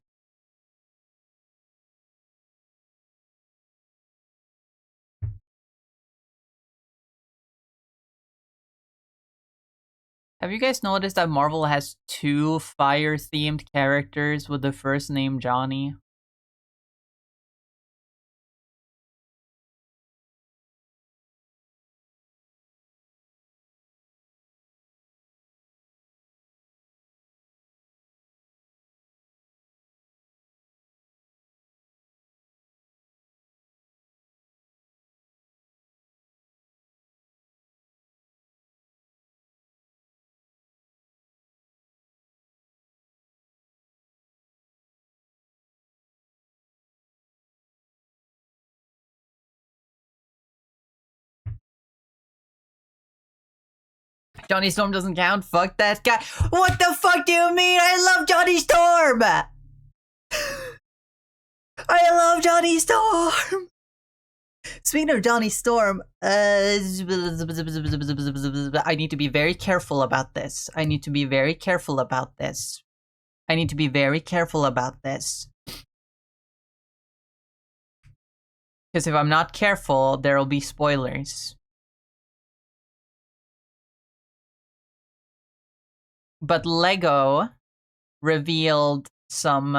Have you guys noticed that Marvel has 2 fire-themed characters with the first name Johnny? Johnny Storm doesn't count? Fuck that guy. What the fuck do you mean? I love Johnny Storm! I love Johnny Storm! Speaking of Johnny Storm, I need to be very careful about this. I need to be very careful about this. I need to be very careful about this. Because if I'm not careful, there'll be spoilers. But Lego revealed some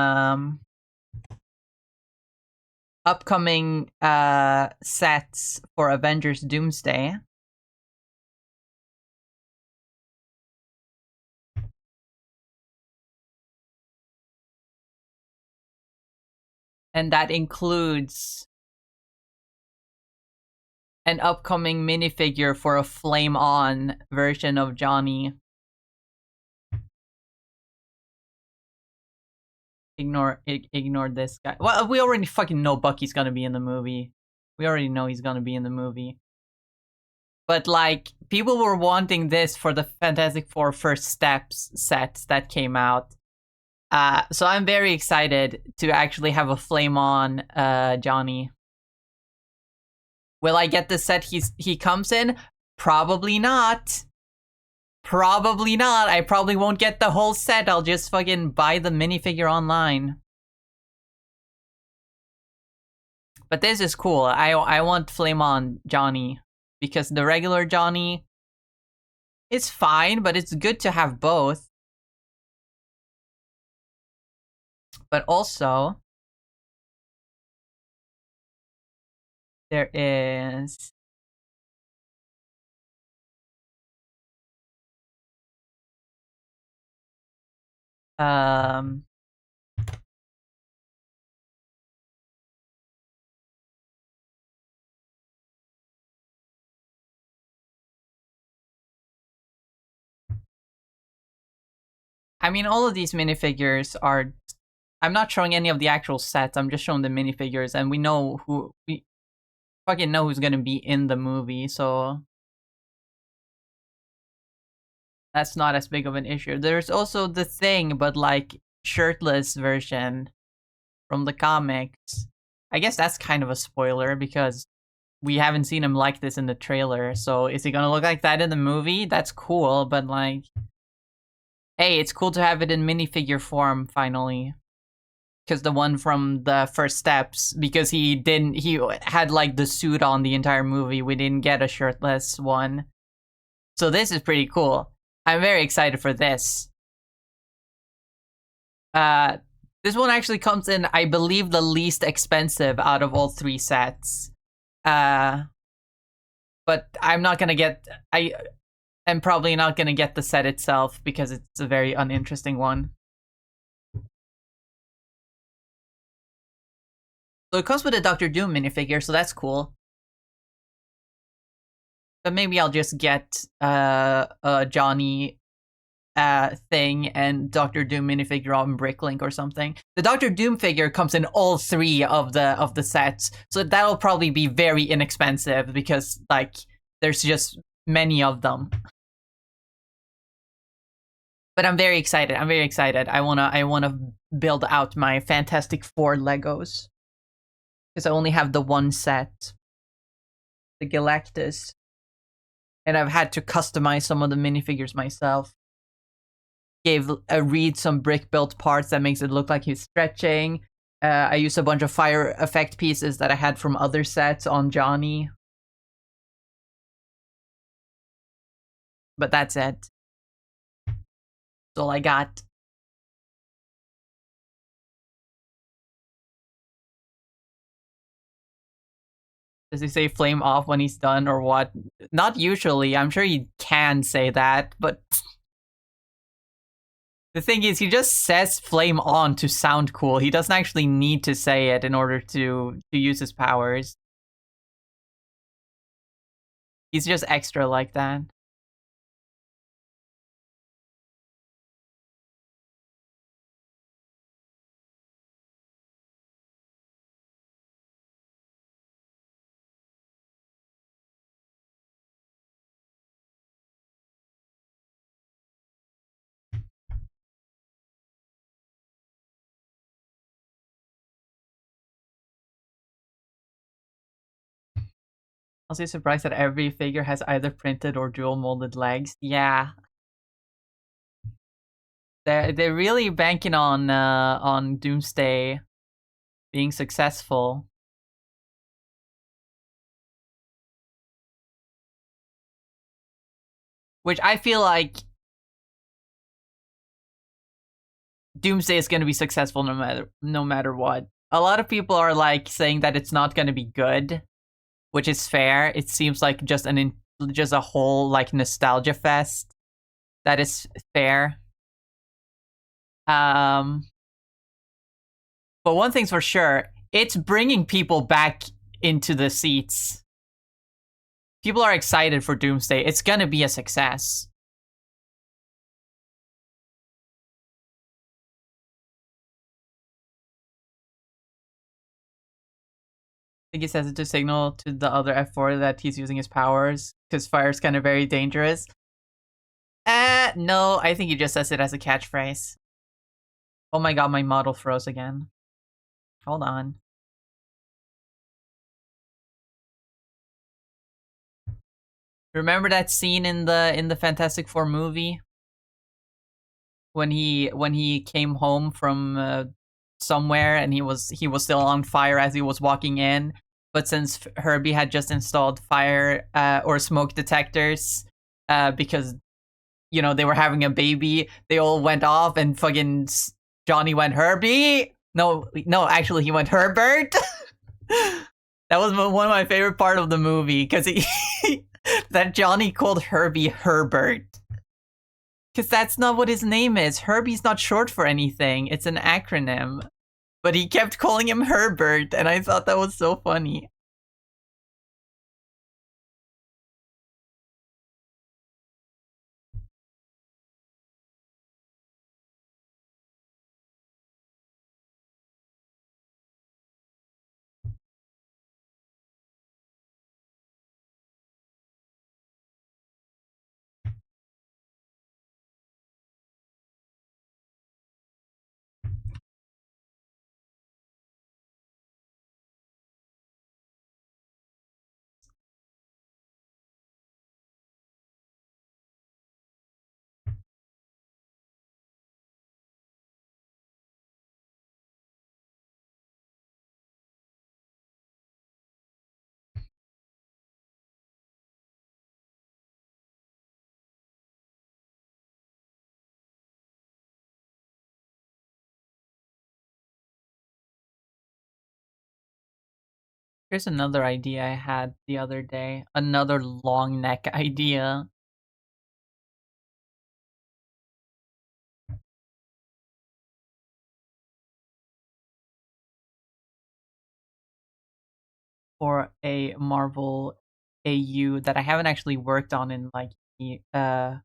upcoming sets for Avengers Doomsday. And that includes an upcoming minifigure for a Flame On version of Johnny. Ignore this guy. Well, we already fucking know Bucky's gonna be in the movie. We already know he's gonna be in the movie. But like, people were wanting this for the Fantastic Four First Steps sets that came out. So I'm very excited to actually have a Flame On Johnny. Will I get the set he comes in? Probably not. Probably not. I probably won't get the whole set. I'll just fucking buy the minifigure online. But this is cool. I want Flame On Johnny. Because the regular Johnny is fine, but it's good to have both. But also, there is I mean, all of these minifigures are... I'm not showing any of the actual sets, I'm just showing the minifigures, and we fucking know who's gonna be in the movie, so... That's not as big of an issue. There's also the Thing, but like, shirtless version from the comics. I guess that's kind of a spoiler, because we haven't seen him like this in the trailer, so is he gonna look like that in the movie? That's cool, but like... Hey, it's cool to have it in minifigure form, finally. Because the one from the First Steps, because he had like the suit on the entire movie, we didn't get a shirtless one. So this is pretty cool. I'm very excited for this. This one actually comes in, I believe, the least expensive out of all 3 sets. But I'm not gonna get... I'm probably not gonna get the set itself because it's a very uninteresting one. So it comes with a Doctor Doom minifigure, so that's cool. But maybe I'll just get a Johnny thing and Doctor Doom minifigure on Bricklink or something. The Doctor Doom figure comes in all three of the sets, so that'll probably be very inexpensive because like there's just many of them. But I'm very excited. I'm very excited. I wanna build out my Fantastic Four Legos because I only have the one set, the Galactus, and I've had to customize some of the minifigures myself. Gave Reed some brick built parts that makes it look like he's stretching. I used a bunch of fire effect pieces that I had from other sets on Johnny. But that's it. That's all I got. Does he say flame off when he's done or what? Not usually. I'm sure he can say that, but the thing is, he just says flame on to sound cool. He doesn't actually need to say it in order to use his powers. He's just extra like that. Also surprised that every figure has either printed or dual molded legs. Yeah. They're really banking on Doomsday being successful. Which I feel like Doomsday is going to be successful no matter what. A lot of people are like saying that it's not going to be good, which is fair. It seems like just a whole like nostalgia fest. That is fair. But one thing's for sure, it's bringing people back into the seats. People are excited for Doomsday. It's gonna be a success. I think he says it to signal to the other F4 that he's using his powers, because fire's kind of very dangerous. No, I think he just says it as a catchphrase. Oh my god, my model froze again. Hold on. Remember that scene in the Fantastic Four movie when he came home from somewhere and he was still on fire as he was walking in, but since Herbie had just installed fire or smoke detectors because you know they were having a baby, they all went off and fucking Johnny went Herbie. No, actually he went Herbert. That was one of my favorite part of the movie because he that Johnny called Herbie Herbert. Because that's not what his name is. Herbie's not short for anything. It's an acronym. But he kept calling him Herbert, and I thought that was so funny. Here's another idea I had the other day. Another long neck idea. for a Marvel AU that I haven't actually worked on in like a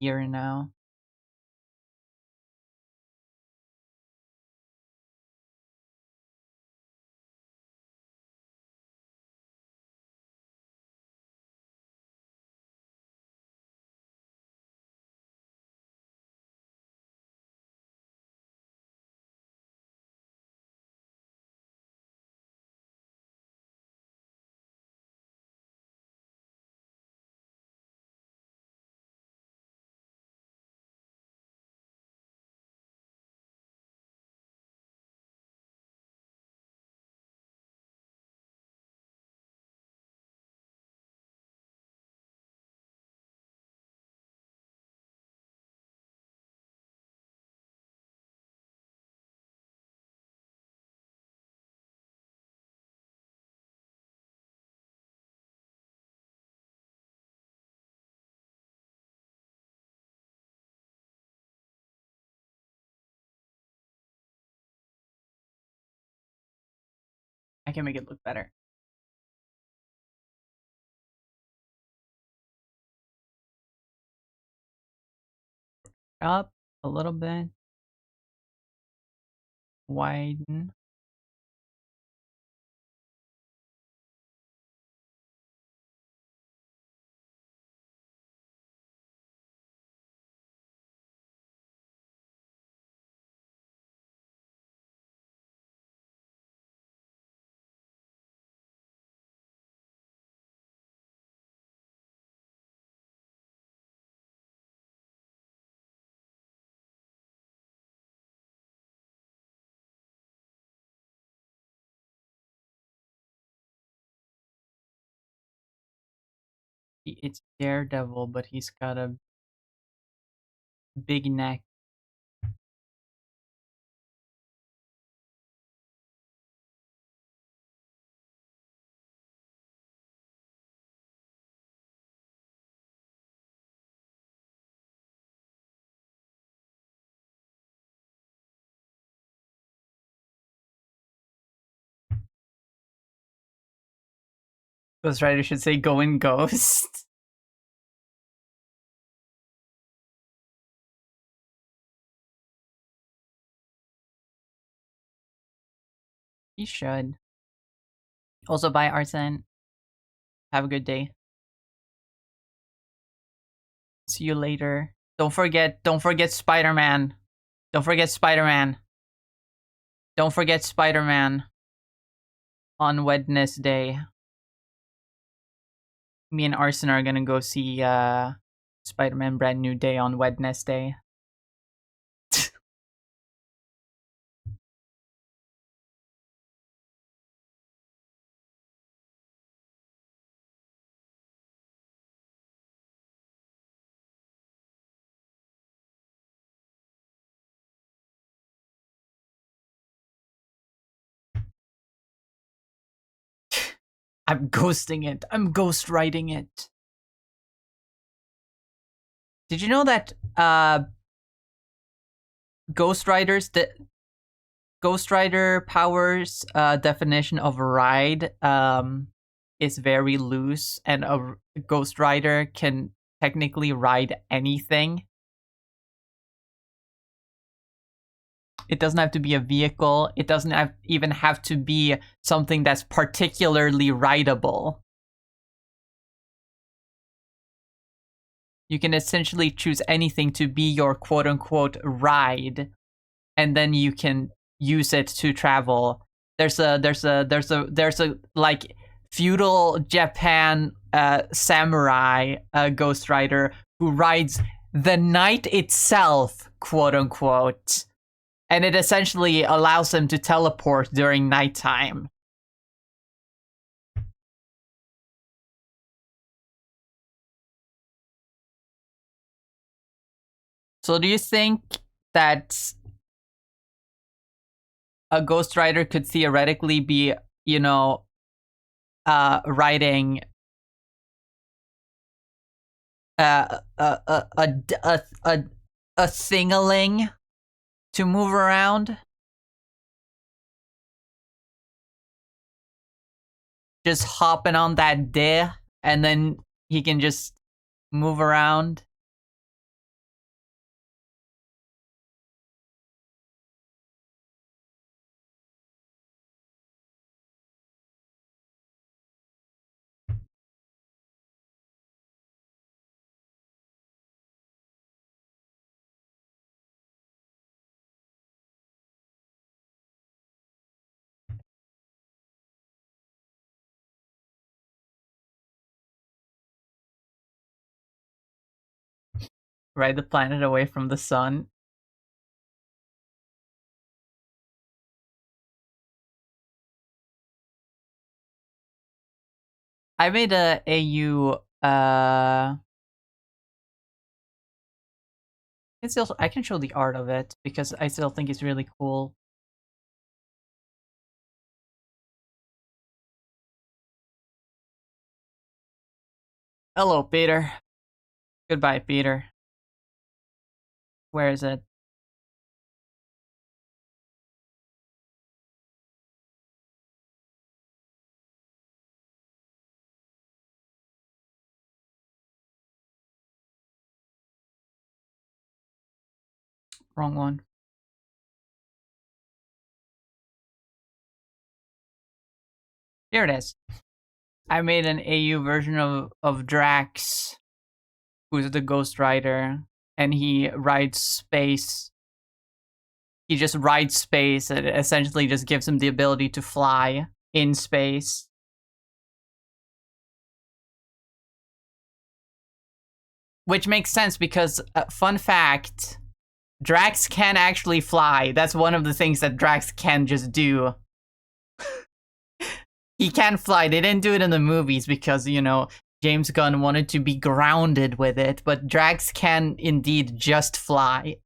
year now. I can make it look better. Up a little bit. Widen. It's Daredevil, but he's got a big neck. Ghost Rider should say go in ghost. He should. Also, bye, Arsen. Have a good day. See you later. Don't forget Spider-Man. Don't forget Spider-Man. Don't forget Spider-Man on Wednesday. Me and Arsen are gonna go see Spider-Man Brand New Day on Wednesday. I'm ghosting it. I'm ghostwriting it. Did you know that Ghost Rider Power's definition of ride is very loose, and a Ghost Rider can technically ride anything. It doesn't have to be a vehicle. It doesn't even have to be something that's particularly rideable. You can essentially choose anything to be your quote-unquote ride, and then you can use it to travel. There's a like feudal Japan samurai Ghost Rider who rides the night itself, quote-unquote. And it essentially allows him to teleport during nighttime. So do you think that a Ghost Rider could theoretically be, riding a thing-a-ling to move around? just hopping on that day, and then he can just move around. Ride the planet away from the sun. I made a AU. I can show the art of it because I still think it's really cool. Hello, Peter. Goodbye, Peter. Where is it? Wrong one. Here it is. I made an AU version of Drax, who's the Ghost Rider, and he rides space. He just rides space. It essentially just gives him the ability to fly in space. Which makes sense because, fun fact, Drax can actually fly. That's one of the things that Drax can just do. He can fly. They didn't do it in the movies because, you know, James Gunn wanted to be grounded with it, but Drax can indeed just fly.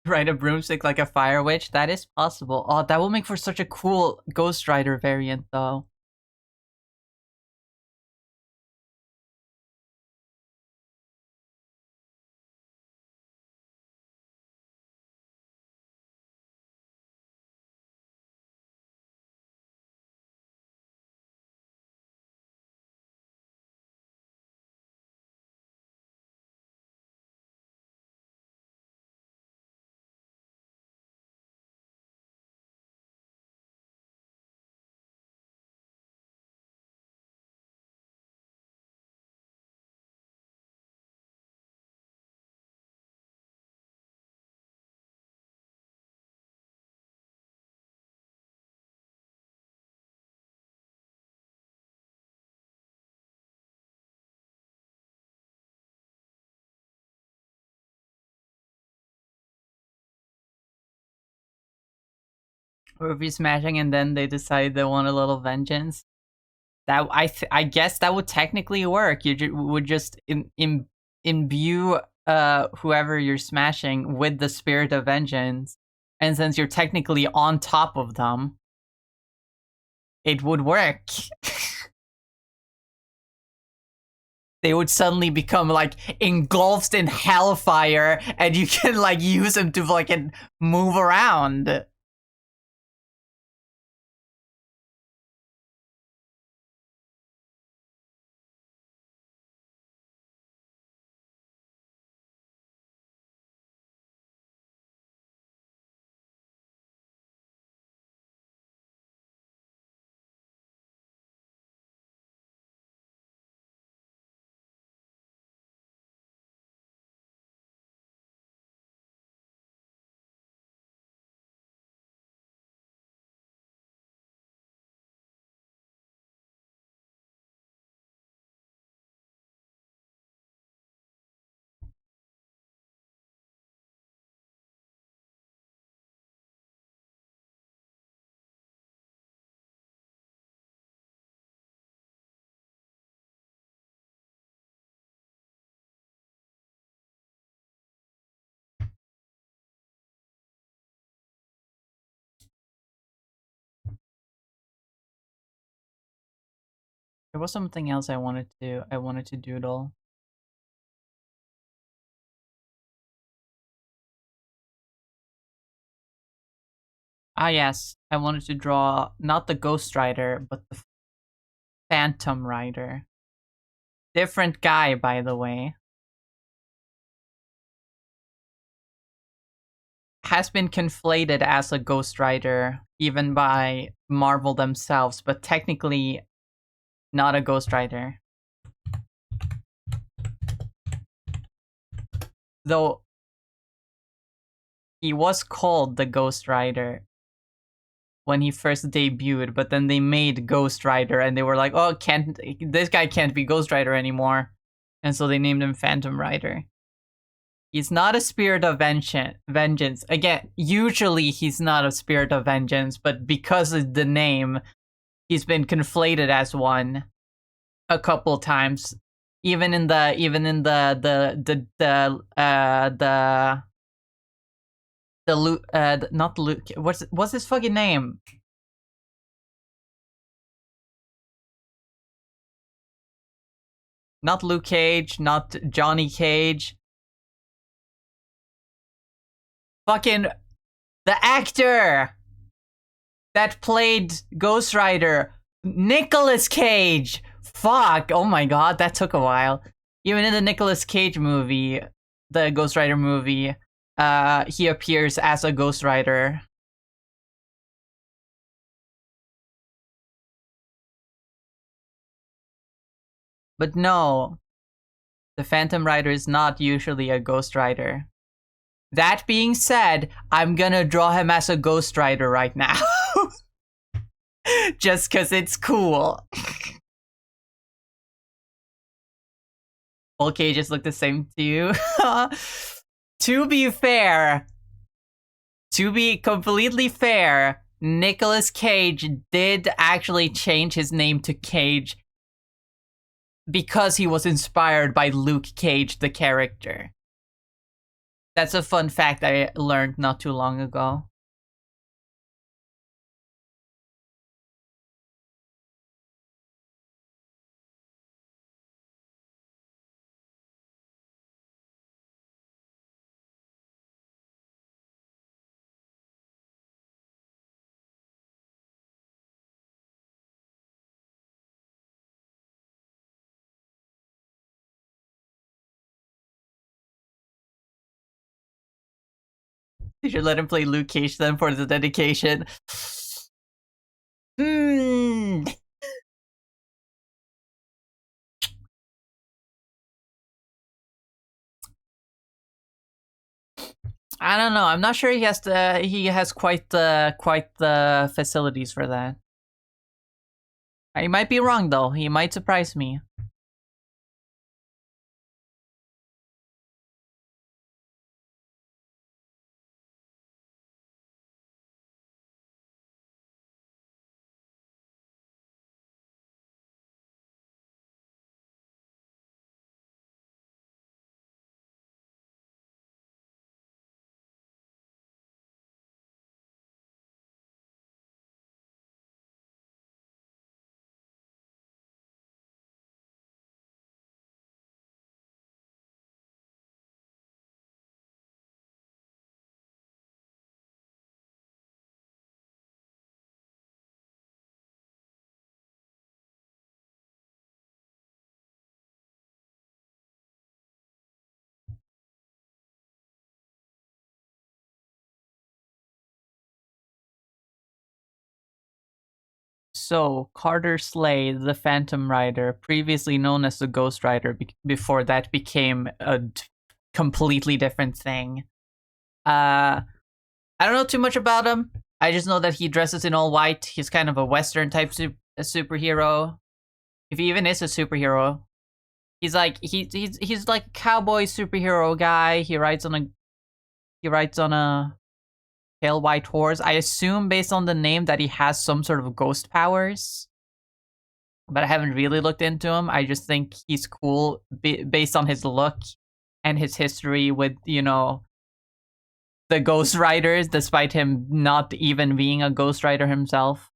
Ride a broomstick like a fire witch? That is possible. Oh, that will make for such a cool Ghost Rider variant, though. Or if you're smashing and then they decide they want a little vengeance. That I guess that would technically work. You would just imbue whoever you're smashing with the spirit of vengeance, and since you're technically on top of them, it would work. They would suddenly become like engulfed in hellfire, and you can like use them to like move around. There was something else I wanted to doodle. Ah yes, I wanted to draw not the Ghost Rider, but the Phantom Rider. Different guy, by the way. Has been conflated as a Ghost Rider, even by Marvel themselves, but technically not a Ghost Rider. Though he was called the Ghost Rider when he first debuted, but then they made Ghost Rider and they were like, oh, this guy can't be Ghost Rider anymore. And so they named him Phantom Rider. He's not a spirit of vengeance. Again, usually he's not a spirit of vengeance, but because of the name, he's been conflated as one a couple times. Even in not Luke. What's his fucking name? Not Luke Cage, not Johnny Cage. Fucking the actor that played Ghost Rider, Nicolas Cage. Fuck. Oh my god, that took a while. Even in the Nicolas Cage movie, the Ghost Rider movie, he appears as a Ghost Rider. But no, the Phantom Rider is not usually a Ghost Rider. That being said, I'm gonna draw him as a Ghost Rider right now. Just cause it's cool. All cages look the same to you. To be fair, to be completely fair, Nicolas Cage did actually change his name to Cage because he was inspired by Luke Cage, the character. That's a fun fact I learned not too long ago. You should let him play Luke Cage then for the dedication. I don't know. I'm not sure he has quite the facilities for that. I might be wrong though. He might surprise me. So, Carter Slade, the Phantom Rider, previously known as the Ghost Rider, before that became a completely different thing. I don't know too much about him. I just know that he dresses in all white. He's kind of a Western type superhero. If he even is a superhero, he's like he's like a cowboy superhero guy. He rides on a pale white horse. I assume based on the name that he has some sort of ghost powers, but I haven't really looked into him. I just think he's cool based on his look and his history with, you know, the Ghost Riders, despite him not even being a Ghost Rider himself.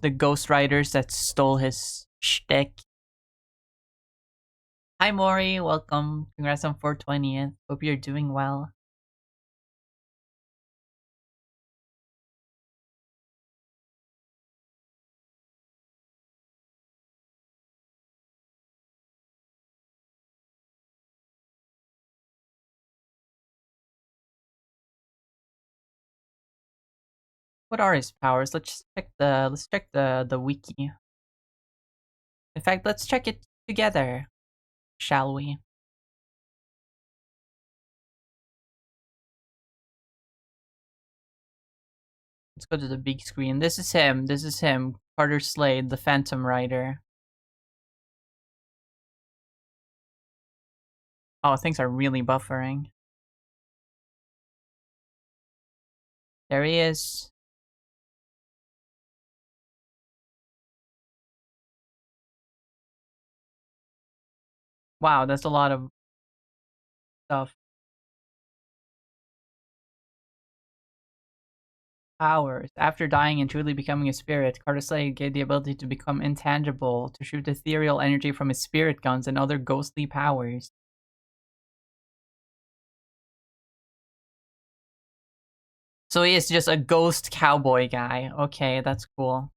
the Ghost Riders that stole his shtick. Hi Mori, welcome. Congrats on 420th. Hope you're doing well. What are his powers? Let's check the wiki. In fact, let's check it together, shall we? Let's go to the big screen. This is him. This is him. Carter Slade, the Phantom Rider. Oh, things are really buffering. There he is. Wow, that's a lot of stuff. Powers. After dying and truly becoming a spirit, Carter Slade gained the ability to become intangible, to shoot ethereal energy from his spirit guns and other ghostly powers. So he is just a ghost cowboy guy. Okay, that's cool.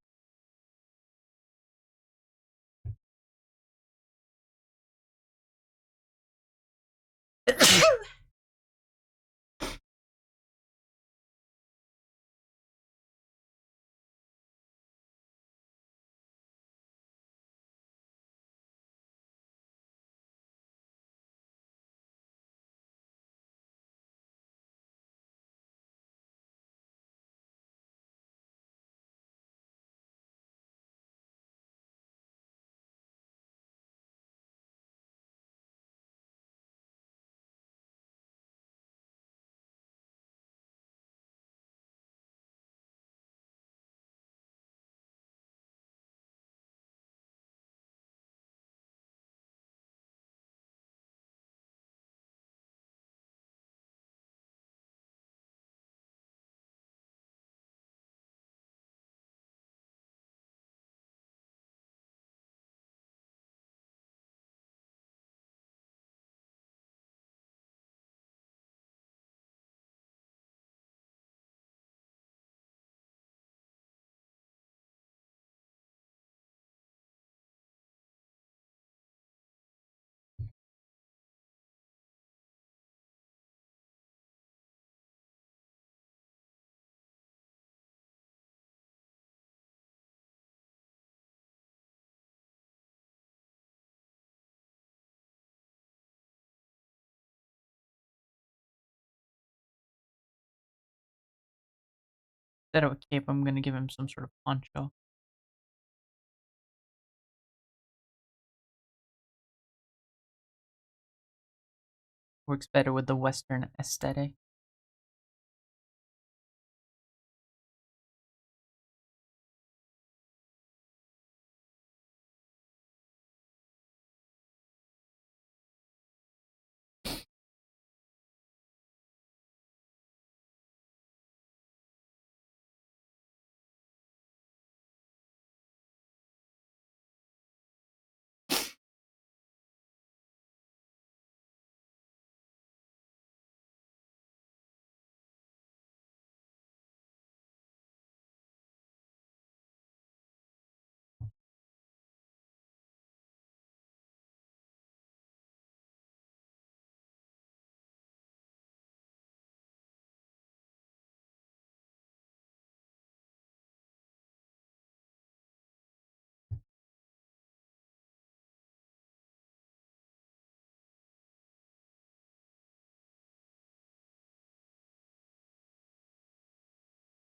Instead of a cape, I'm gonna give him some sort of poncho. Works better with the Western aesthetic.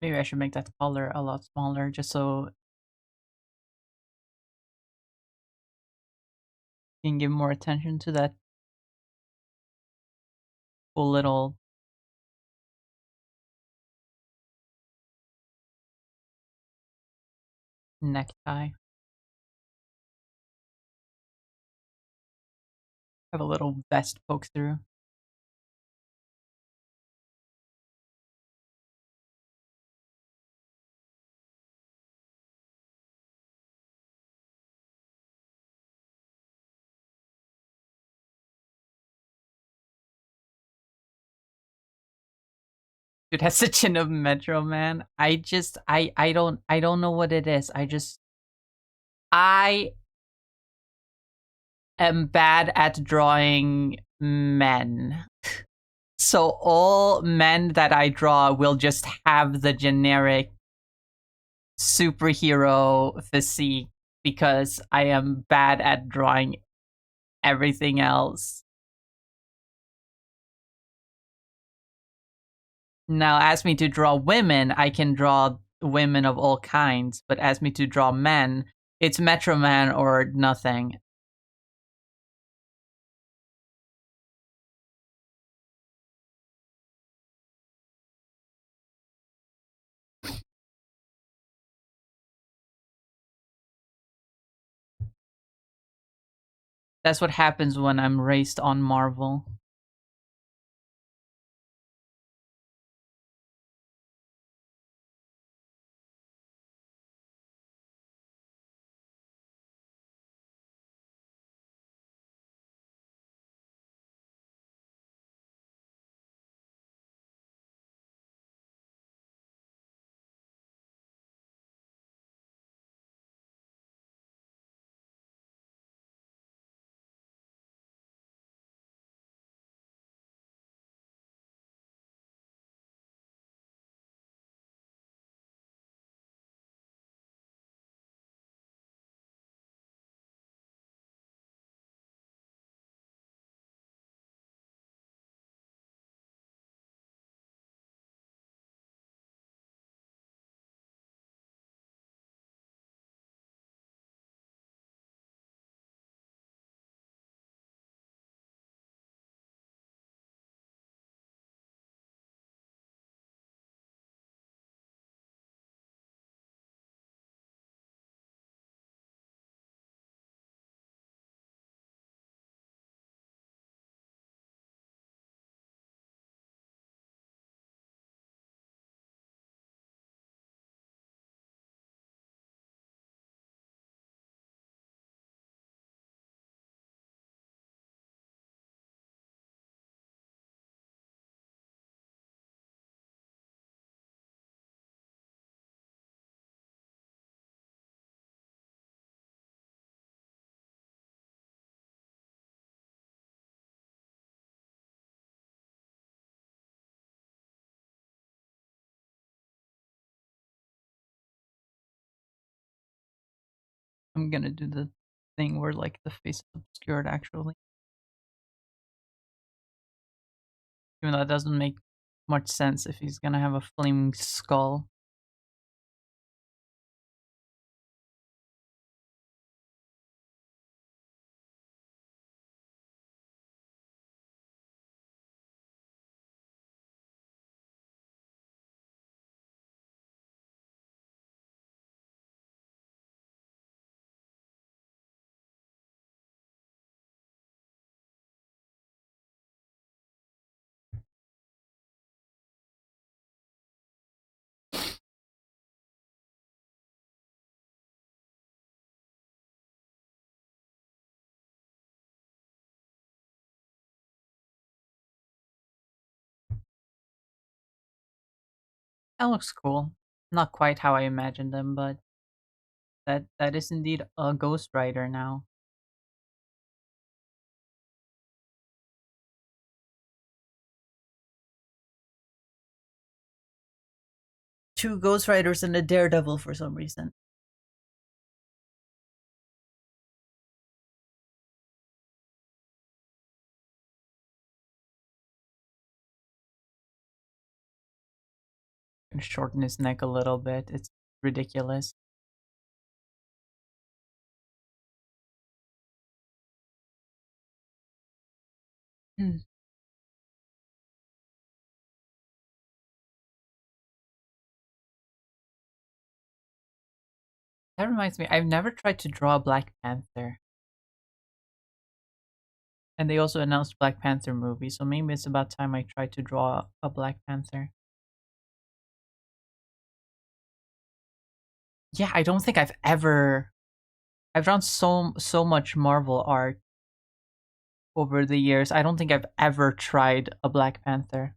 Maybe I should make that color a lot smaller just so you can give more attention to that cool little necktie. Have a little vest poke through. Dude has the chin of Metro Man. I don't know what it is. I am bad at drawing men. So all men that I draw will just have the generic superhero physique because I am bad at drawing everything else. Now, ask me to draw women, I can draw women of all kinds, but ask me to draw men, it's Metro Man or nothing. That's what happens when I'm raced on Marvel. I'm gonna do the thing where like the face is obscured actually. Even though that doesn't make much sense if he's gonna have a flaming skull. That looks cool. Not quite how I imagined them, but that is indeed a Ghost Rider now. Two Ghost Riders and a Daredevil for some reason. And shorten his neck a little bit. It's ridiculous. Hmm. That reminds me, I've never tried to draw a Black Panther. And they also announced Black Panther movie, so maybe it's about time I try to draw a Black Panther. Yeah, I don't think I've drawn so much Marvel art over the years. I don't think I've ever tried a Black Panther.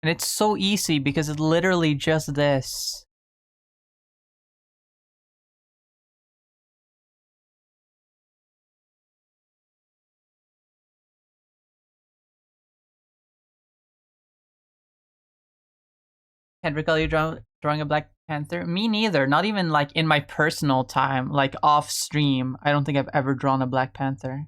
And it's so easy because it's literally just this. Can't recall you drawing a Black Panther. Me neither. Not even like in my personal time, like off stream. I don't think I've ever drawn a Black Panther.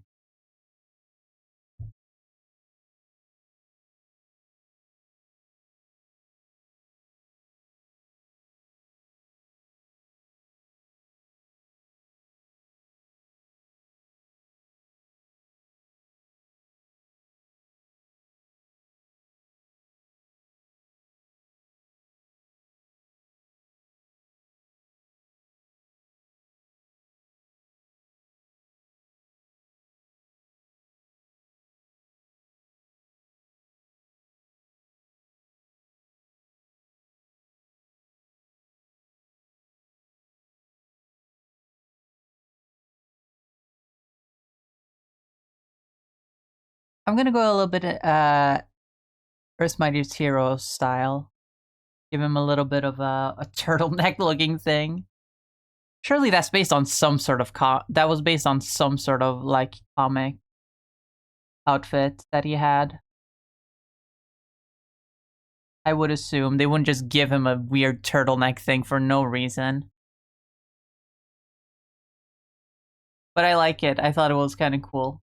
I'm gonna go a little bit Earth's Mightiest Hero style. Give him a little bit of a turtleneck looking thing. Surely that's based on some sort of that was based on some sort of like comic outfit that he had. I would assume they wouldn't just give him a weird turtleneck thing for no reason. But I like it. I thought it was kind of cool.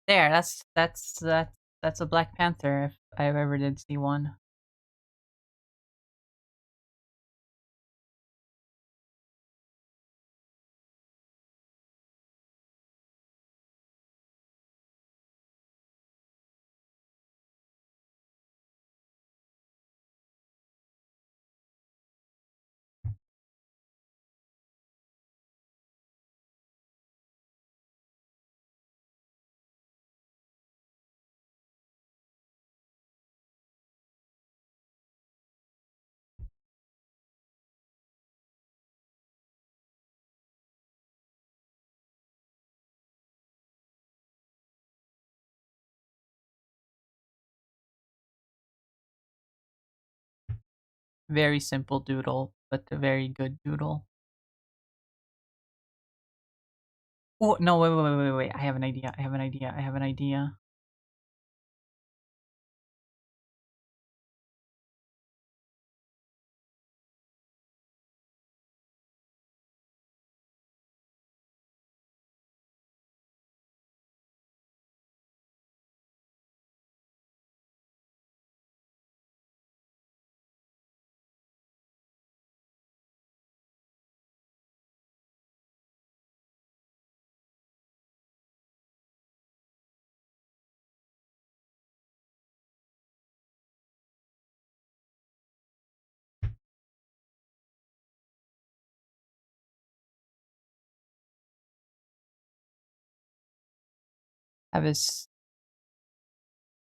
There, that's a Black Panther if I ever did see one. Very simple doodle, but a very good doodle. Oh no! Wait! I have an idea. I have an idea. I have an idea. Have his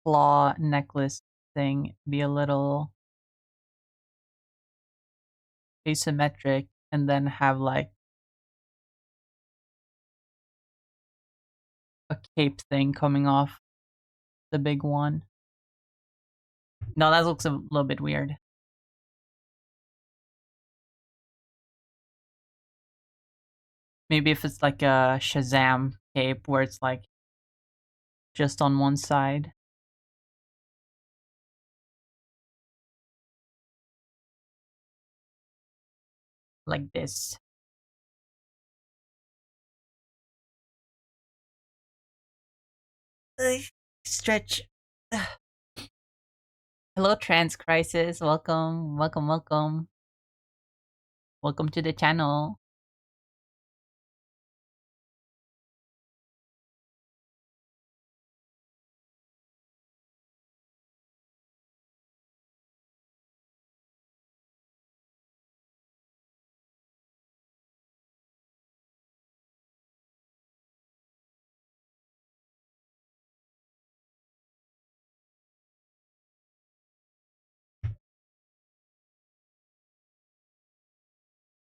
claw necklace thing be a little asymmetric, and then have like a cape thing coming off. The big one. No, that looks a little bit weird. Maybe if it's like a Shazam cape where it's like just on one side. Like this. Stretch. Hello, Trans Crisis. Welcome, welcome, welcome. Welcome to the channel.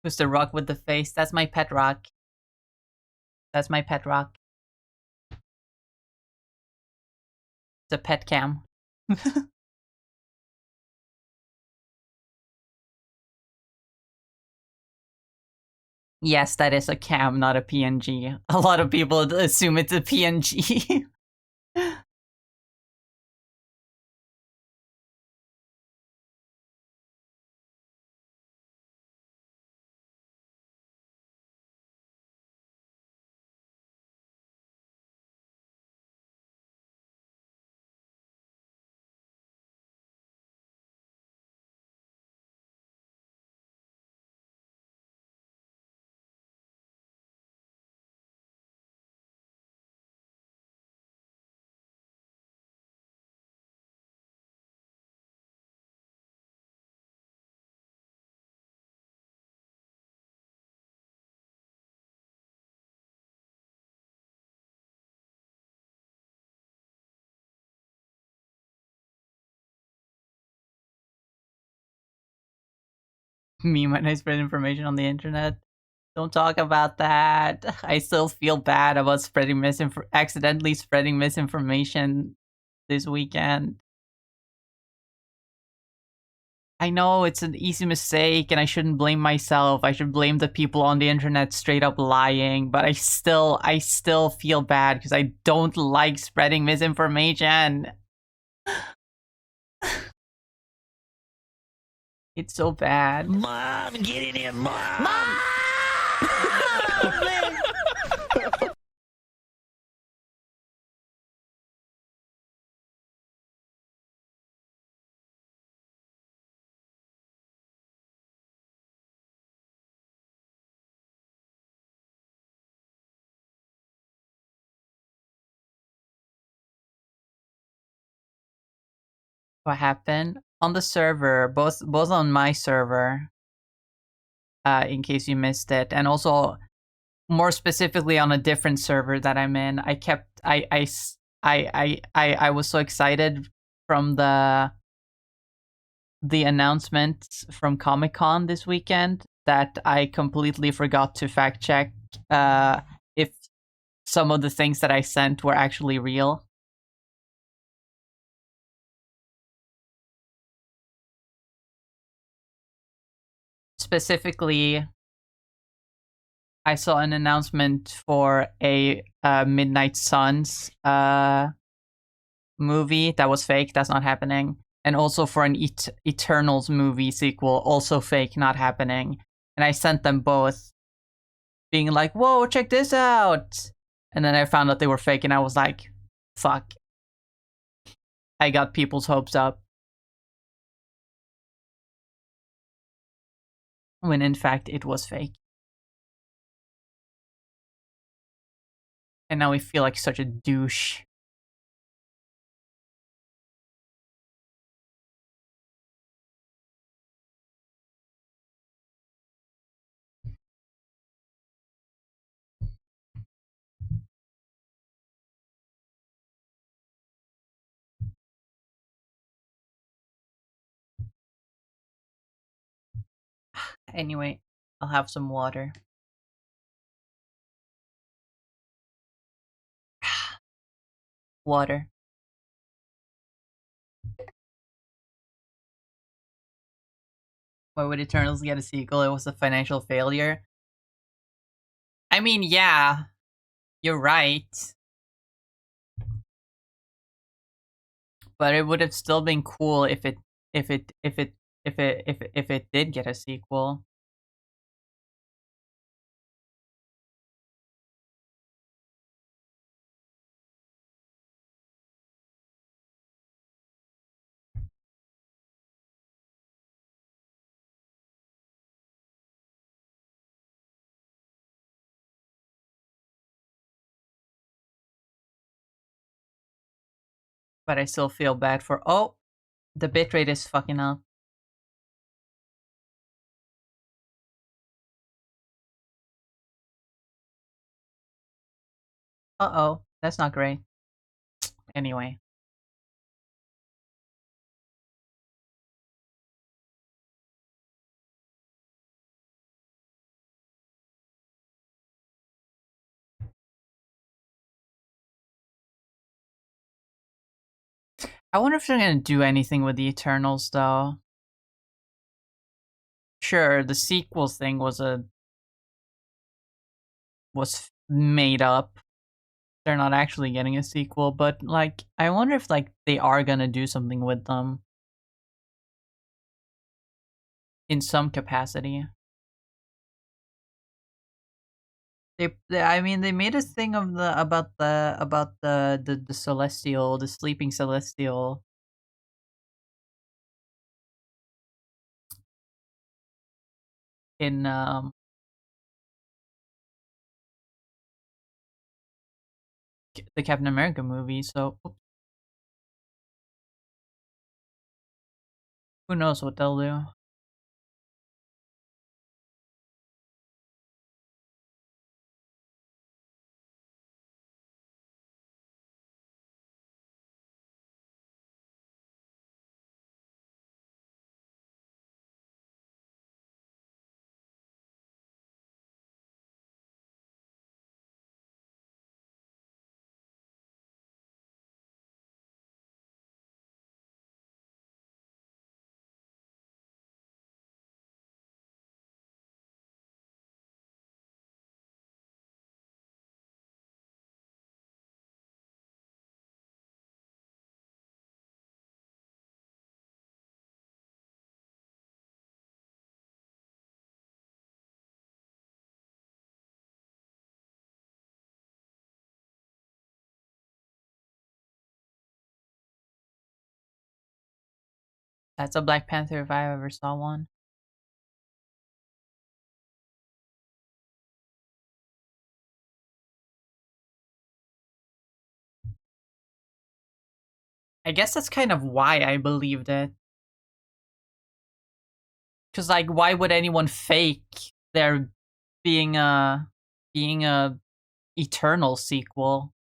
Who's the rock with the face? That's my pet rock. That's my pet rock. It's a pet cam. Yes, that is a cam, not a PNG. A lot of people assume it's a PNG. Me when I spread information on the internet. Don't talk about that. I still feel bad about accidentally spreading misinformation this weekend. I know it's an easy mistake and I shouldn't blame myself. I should blame the people on the internet straight up lying, but I still feel bad because I don't like spreading misinformation. It's so bad. Mom, get in here, Mom! Mom! What happened? On the server, both on my server, in case you missed it, and also more specifically on a different server that I'm in. I was so excited from the announcement from Comic-Con this weekend that I completely forgot to fact check if some of the things that I sent were actually real. Specifically, I saw an announcement for a Midnight Suns movie that was fake. That's not happening. And also for an Eternals movie sequel, also fake, not happening. And I sent them both, being like, "Whoa, check this out!" And then I found out they were fake, and I was like, "Fuck!" I got people's hopes up. When in fact it was fake. And now we feel like such a douche. Anyway, I'll have some water. Water. Why would Eternals get a sequel? It was a financial failure. I mean, yeah, you're right. But it would have still been cool if it did get a sequel. But I still feel bad for the bitrate is fucking up. Uh-oh, that's not great. Anyway. I wonder if they're gonna do anything with the Eternals, though. Sure, the sequels thing was made up. They're not actually getting a sequel, but like, I wonder if like they are gonna do something with them in some capacity. I mean, they made a thing of the about the celestial, the sleeping celestial. In the Captain America movie, so who knows what they'll do. That's a Black Panther if I ever saw one. I guess that's kind of why I believed it. Cause like, why would anyone fake there being a Eternal sequel?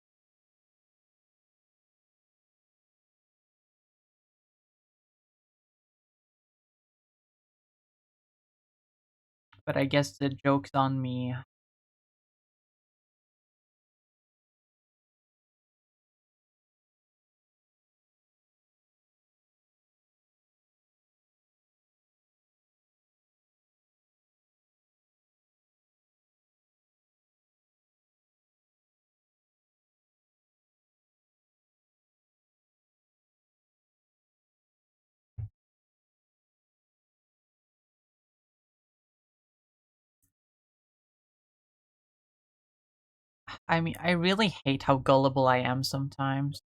But I guess the joke's on me. I mean, I really hate how gullible I am sometimes.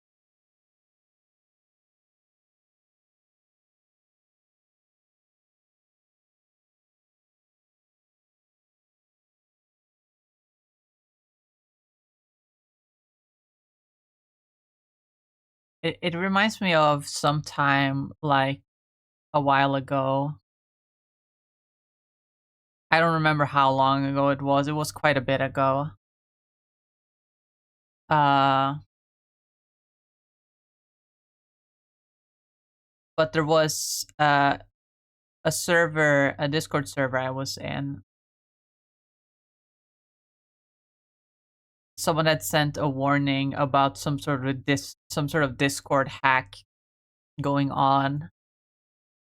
It reminds me of some time like a while ago. I don't remember how long ago it was. It was quite a bit ago. Uh, but there was a server, a Discord server I was in. Someone had sent a warning about some sort of Discord hack going on,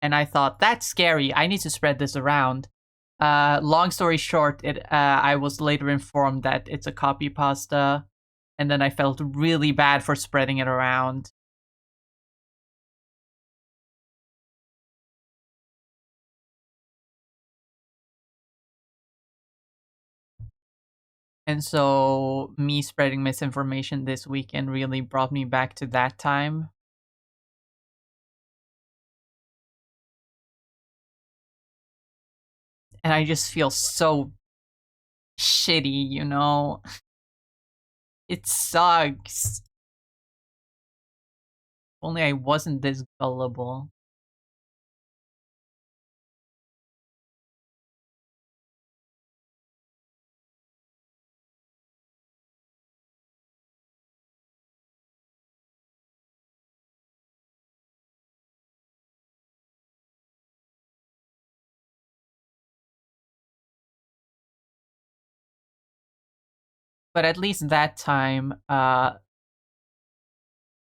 and I thought, that's scary. I need to spread this around. Long story short, I was later informed that it's a copy pasta, and then I felt really bad for spreading it around. And so me spreading misinformation this weekend really brought me back to that time. And I just feel so shitty, you know? It sucks. Only I wasn't this gullible. But at least that time,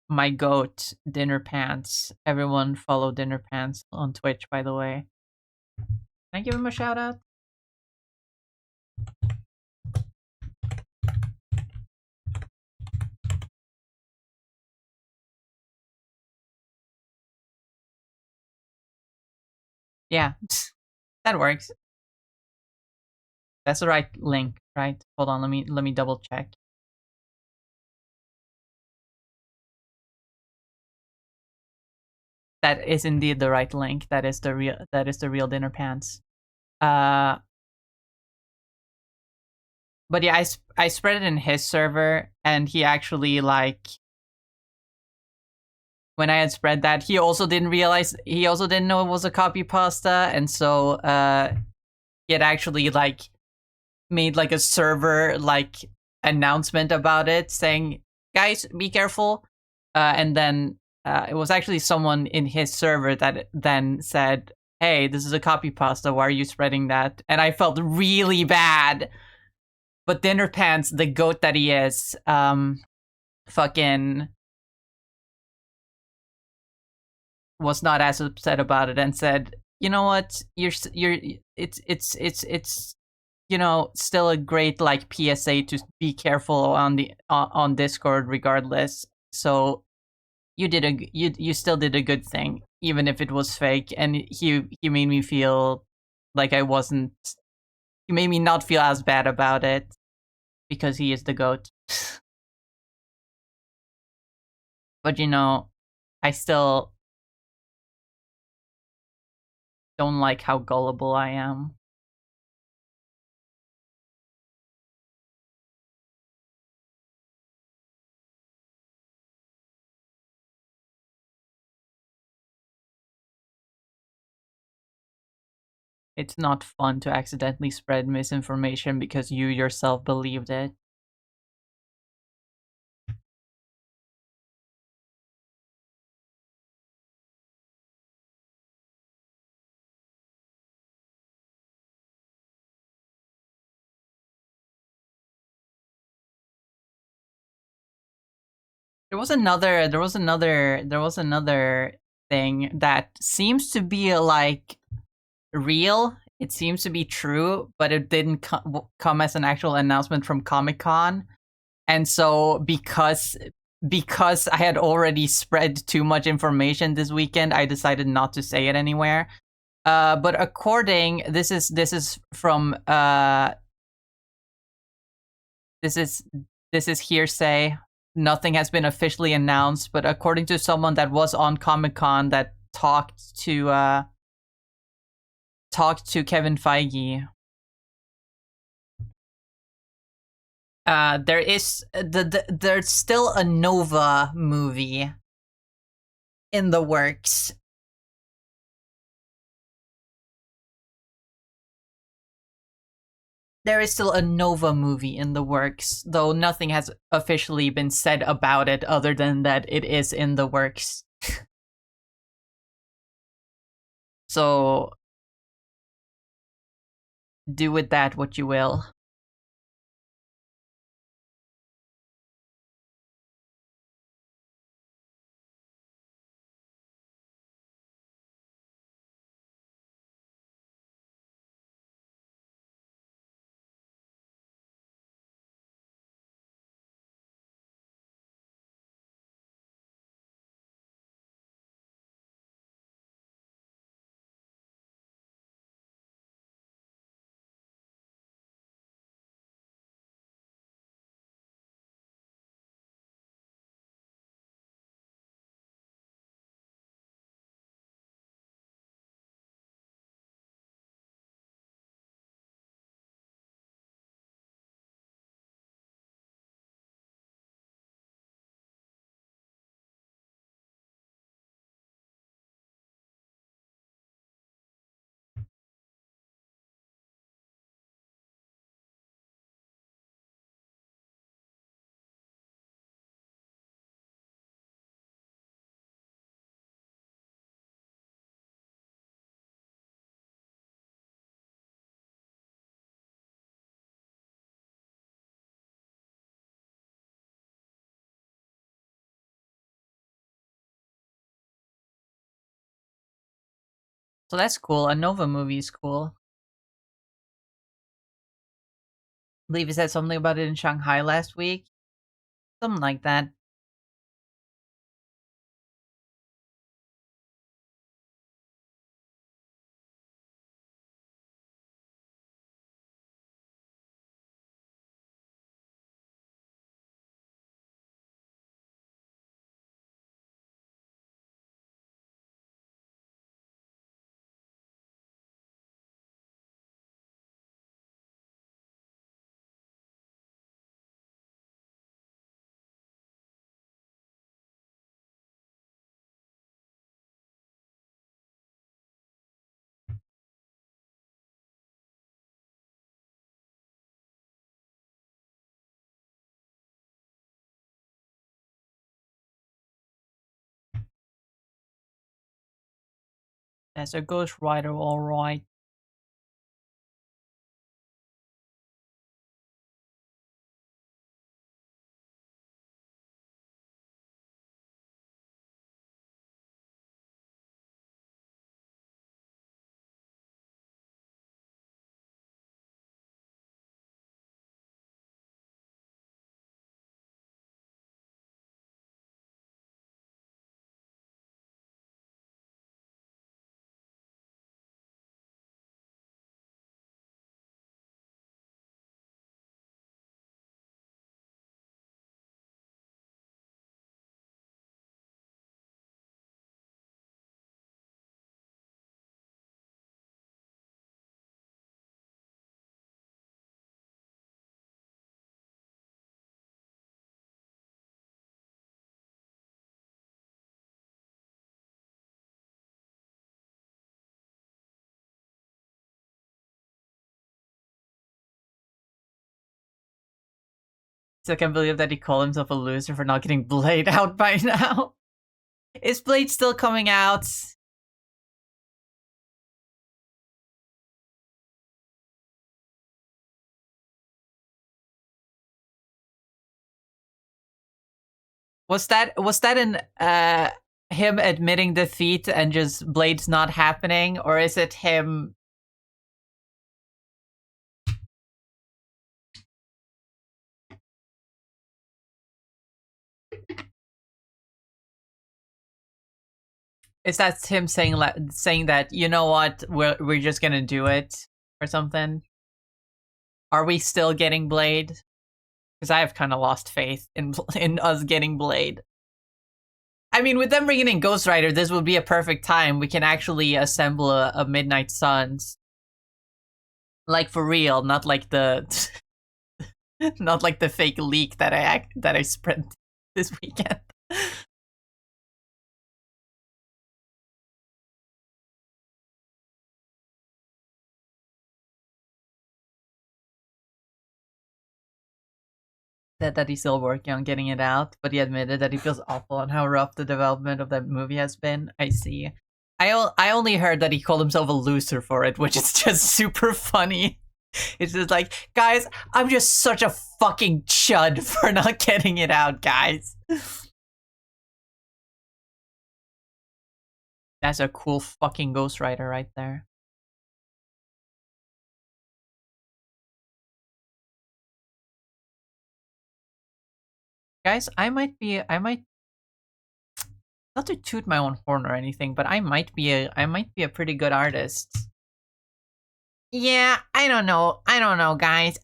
my goat, Dinner Pants. Everyone follow Dinner Pants on Twitch, by the way. Can I give him a shout out? Yeah, that works. That's the right link, right? Hold on, let me double check. That is indeed the right link. That is the real Dinner Pants. But yeah, I spread it in his server, and he actually, like, when I had spread that, he also didn't know it was a copy pasta, and so he had actually, like, made like a server like announcement about it, saying, guys, be careful. And then it was actually someone in his server that then said, hey, this is a copy pasta, why are you spreading that? And I felt really bad. But Dinner Pants, the goat that he is, fucking was not as upset about it and said, you know what, it's you know, still a great, like, PSA to be careful on the on Discord regardless. So you still did a good thing, even if it was fake. And he made me feel like I wasn't. He made me not feel as bad about it because he is the goat. But you know, I still don't like how gullible I am. It's not fun to accidentally spread misinformation because you yourself believed it. There was another thing that seems to be like real. It seems to be true, but it didn't come as an actual announcement from Comic-Con. And so because I had already spread too much information this weekend, I decided not to say it anywhere. But according, this is from this is hearsay. Nothing has been officially announced, but according to someone that was on Comic-Con that talked to Kevin Feige, there's still a Nova movie in the works. There is still a Nova movie in the works, though nothing has officially been said about it other than that it is in the works. So do with that what you will. So that's cool. A Nova movie is cool. I believe he said something about it in Shanghai last week. Something like that. That's a Ghost Rider, alright. So I can't believe that he called himself a loser for not getting Blade out by now. Is Blade still coming out? Was that in him admitting defeat and just Blade's not happening, or is it him? Is that him saying that, you know what, we're just gonna do it or something? Are we still getting Blade? Because I have kind of lost faith in in us getting Blade. I mean, with them bringing in Ghost Rider, this would be a perfect time. We can actually assemble a Midnight Suns, like for real, not like the not like the fake leak that I spread this weekend. That he's still working on getting it out, but he admitted that he feels awful on how rough the development of that movie has been. I see. I only heard that he called himself a loser for it, which is just super funny. It's just like, guys, I'm just such a fucking chud for not getting it out, guys. That's a cool fucking Ghost Rider right there. Guys, I might not to toot my own horn or anything, but I might be a pretty good artist. Yeah, I don't know, guys.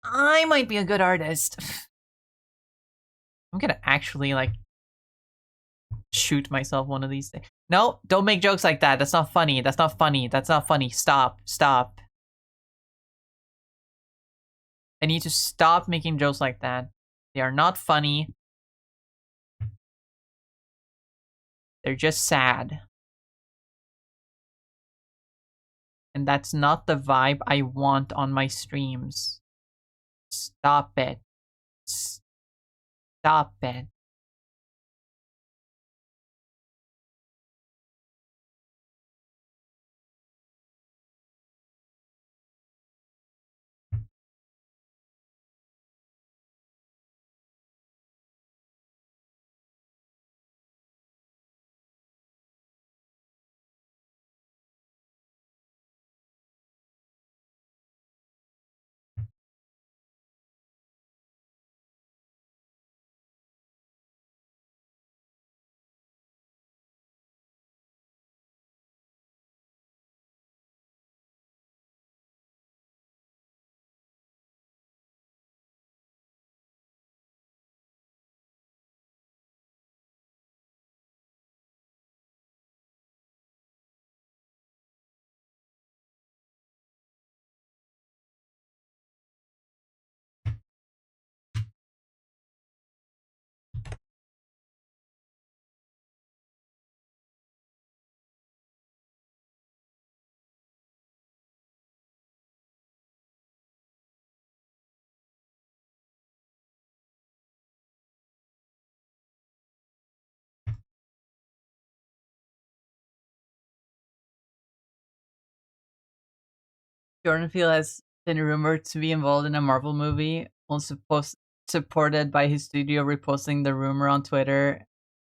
I might be a good artist. I'm gonna actually like shoot myself one of these days. No, don't make jokes like that. That's not funny. That's not funny. That's not funny. Stop. Stop. I need to stop making jokes like that. They are not funny. They're just sad. And that's not the vibe I want on my streams. Stop it. Stop it. Jordan Peele has been rumored to be involved in a Marvel movie, also supported by his studio reposting the rumor on Twitter.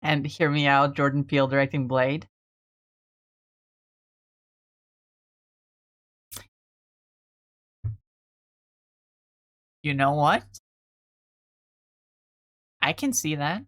And hear me out, Jordan Peele directing Blade. You know what? I can see that.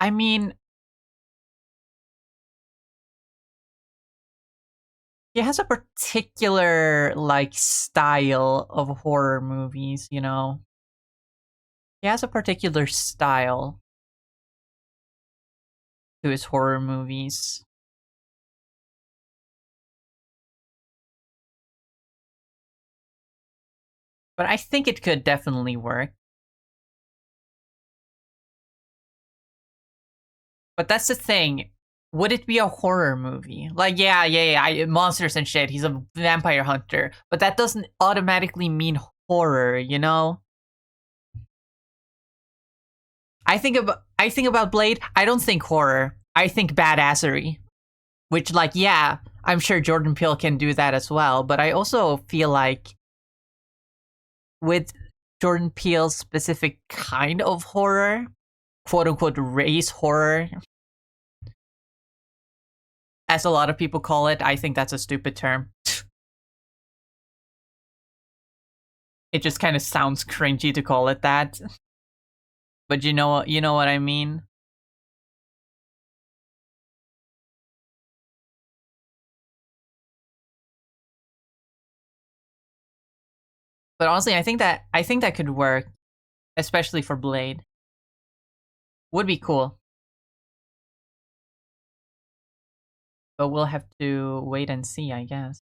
I mean, he has a particular like style of horror movies, you know. He has a particular style to his horror movies. But I think it could definitely work. But that's the thing. Would it be a horror movie? Like, yeah, monsters and shit. He's a vampire hunter. But that doesn't automatically mean horror, you know? I think about Blade, I don't think horror. I think badassery. Which, like, yeah, I'm sure Jordan Peele can do that as well. But I also feel like with Jordan Peele's specific kind of horror, quote unquote race horror, as a lot of people call it, I think that's a stupid term. It just kind of sounds cringy to call it that. But you know what I mean? But honestly, I think that could work, especially for Blade. Would be cool. But we'll have to wait and see, I guess.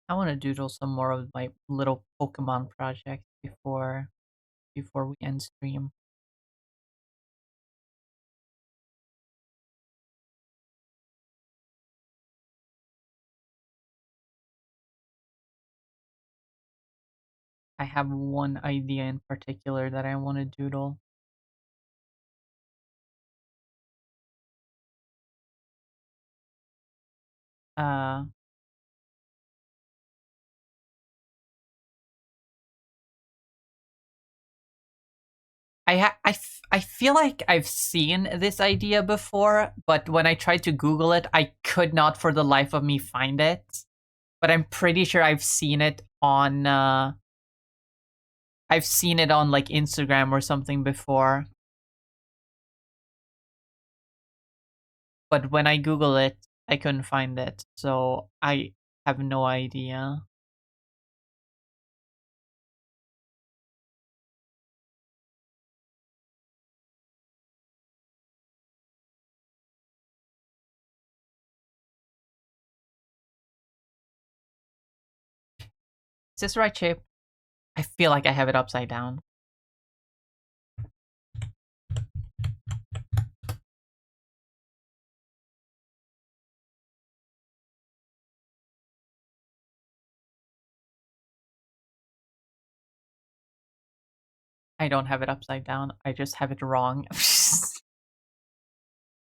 I want to doodle some more of my little Pokemon project before we end stream. I have one idea in particular that I want to doodle. Uh, I feel like I've seen this idea before, but when I tried to Google it, I could not for the life of me find it. But I'm pretty sure I've seen it on like Instagram or something before. But when I Google it, I couldn't find it. So I have no idea. Is this the right shape? I feel like I have it upside down. I don't have it upside down. I just have it wrong.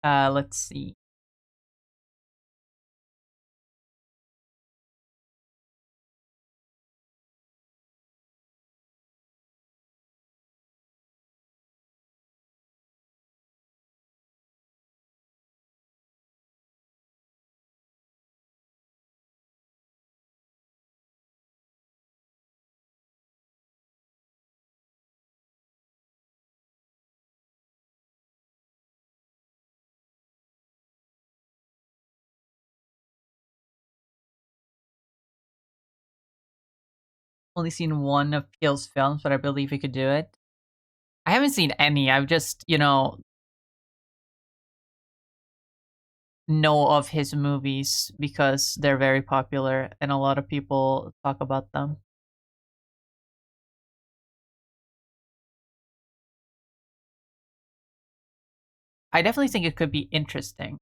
Let's see. only seen one of Peele's films, but I believe he could do it. I haven't seen any. I've just, know of his movies because they're very popular and a lot of people talk about them. I definitely think it could be interesting.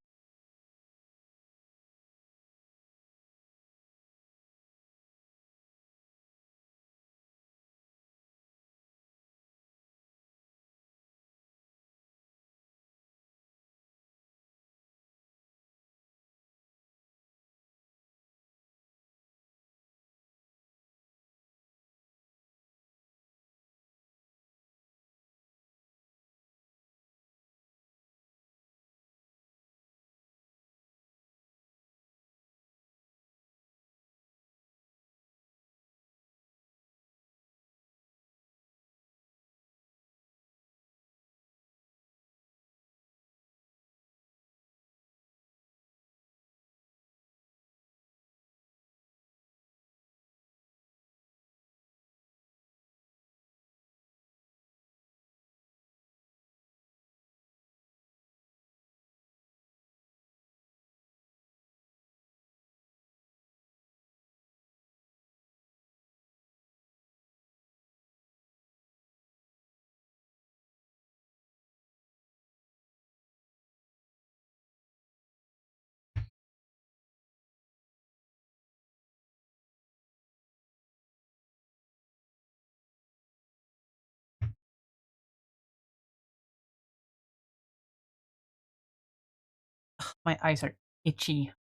My eyes are itchy.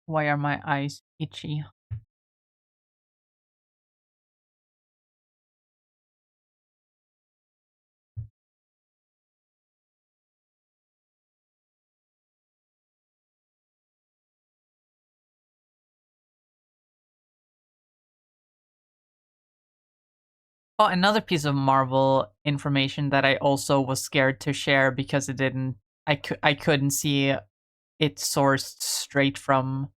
Why are my eyes itchy? Oh, another piece of Marvel information that I also was scared to share because it didn't. I couldn't see it sourced straight from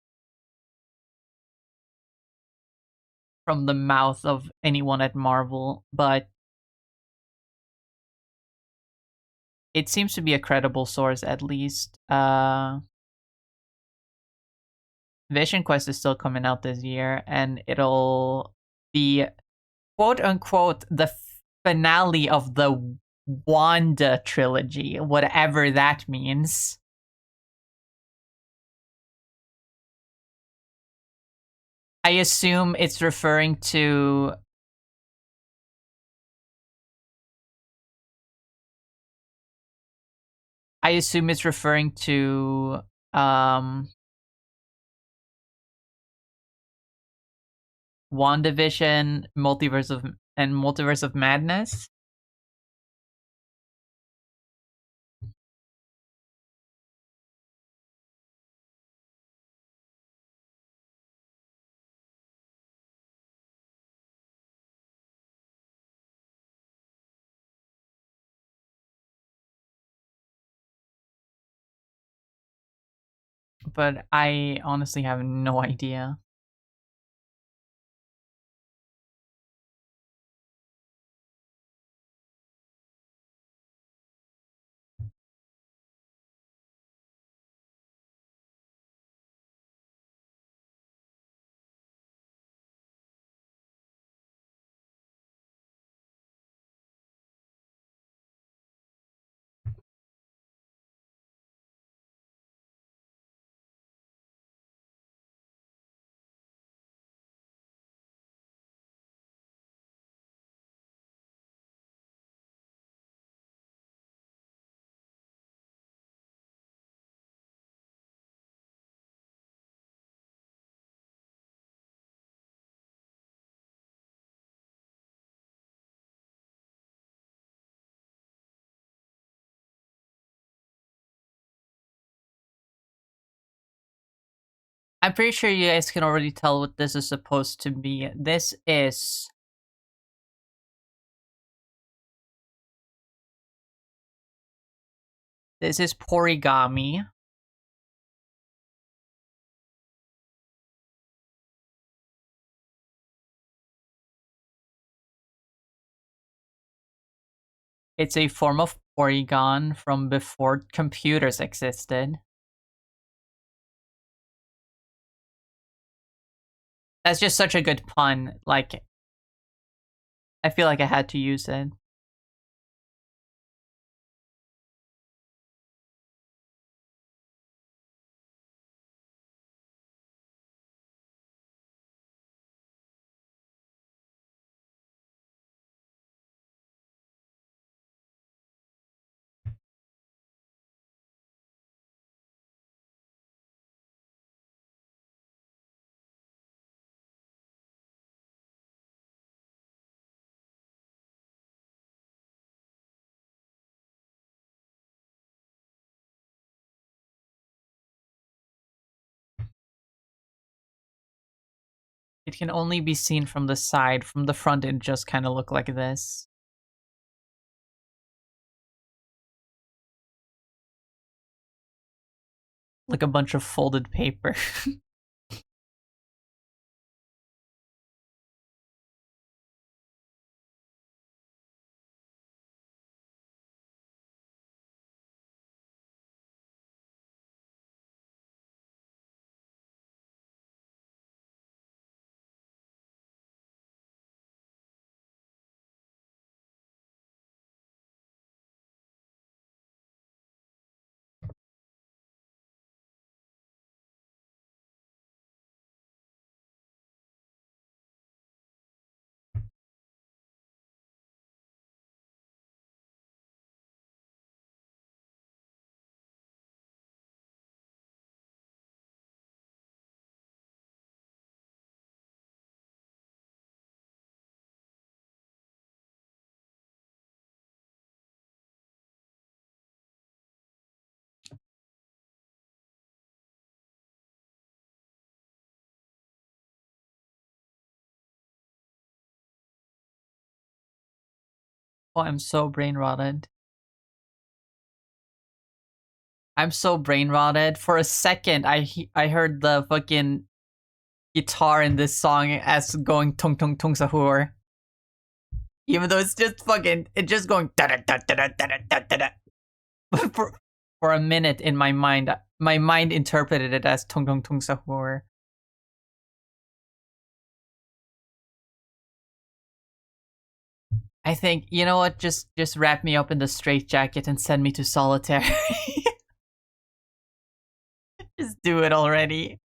the mouth of anyone at Marvel, but it seems to be a credible source at least. Vision Quest is still coming out this year, and it'll be quote unquote the finale of the Wanda trilogy, whatever that means. I assume it's referring to. I assume it's referring to WandaVision, Multiverse of Madness. But I honestly have no idea. I'm pretty sure you guys can already tell what this is supposed to be. This is Porigami. It's a form of Porygon from before computers existed. That's just such a good pun. Like, I feel like I had to use it. It can only be seen from the side. From the front, it just kind of look like this. Like a bunch of folded paper. Oh, I'm so brain rotted. I'm so brain rotted. For a second, I heard the fucking guitar in this song as going tung tung tung sahur. Even though it's just fucking, it's just going da da da da da da da da da. But for a minute in my mind interpreted it as tung tung tung sahur. I think, you know what, just wrap me up in the straitjacket and send me to solitary. Just do it already.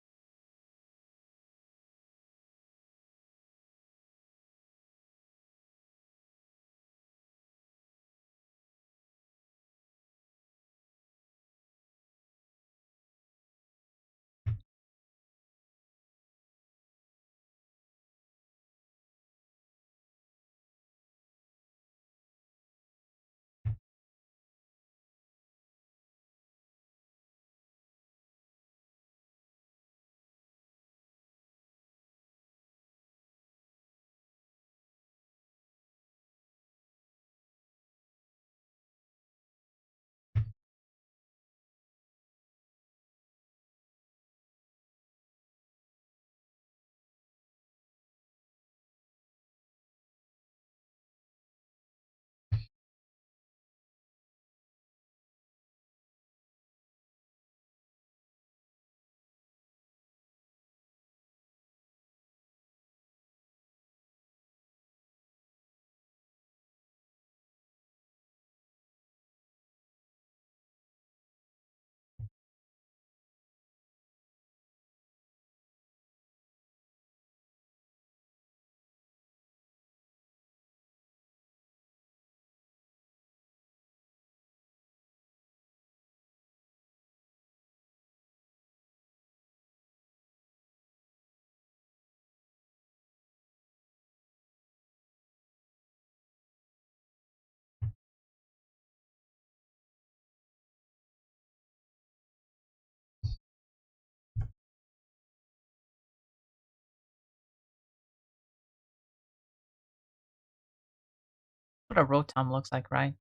What a Rotom looks like, right?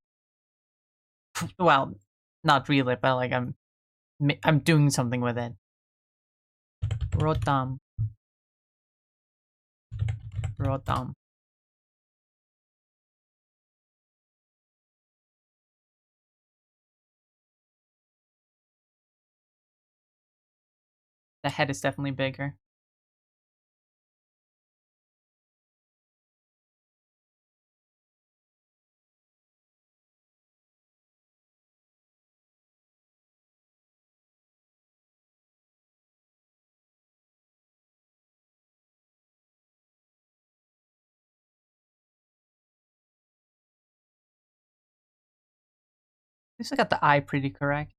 Well, not really, but like I'm doing something with it. Rotom. Rotom. The head is definitely bigger. At least I got the eye pretty correct.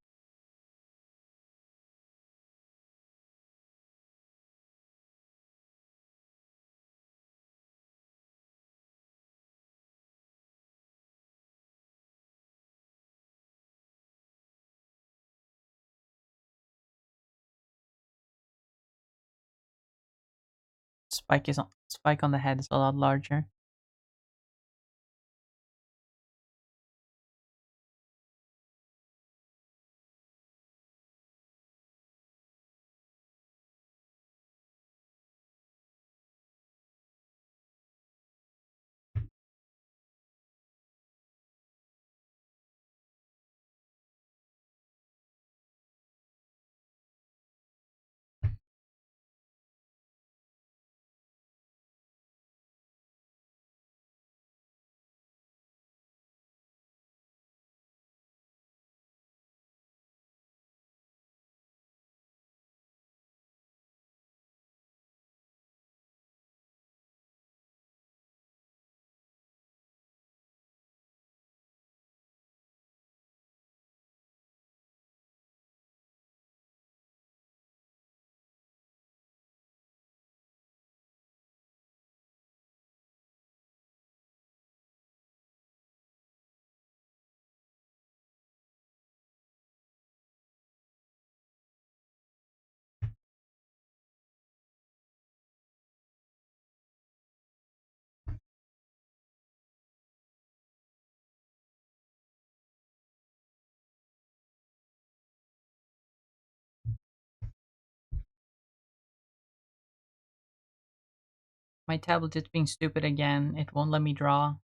Spike on the head is a lot larger. My tablet is being stupid again. It won't let me draw.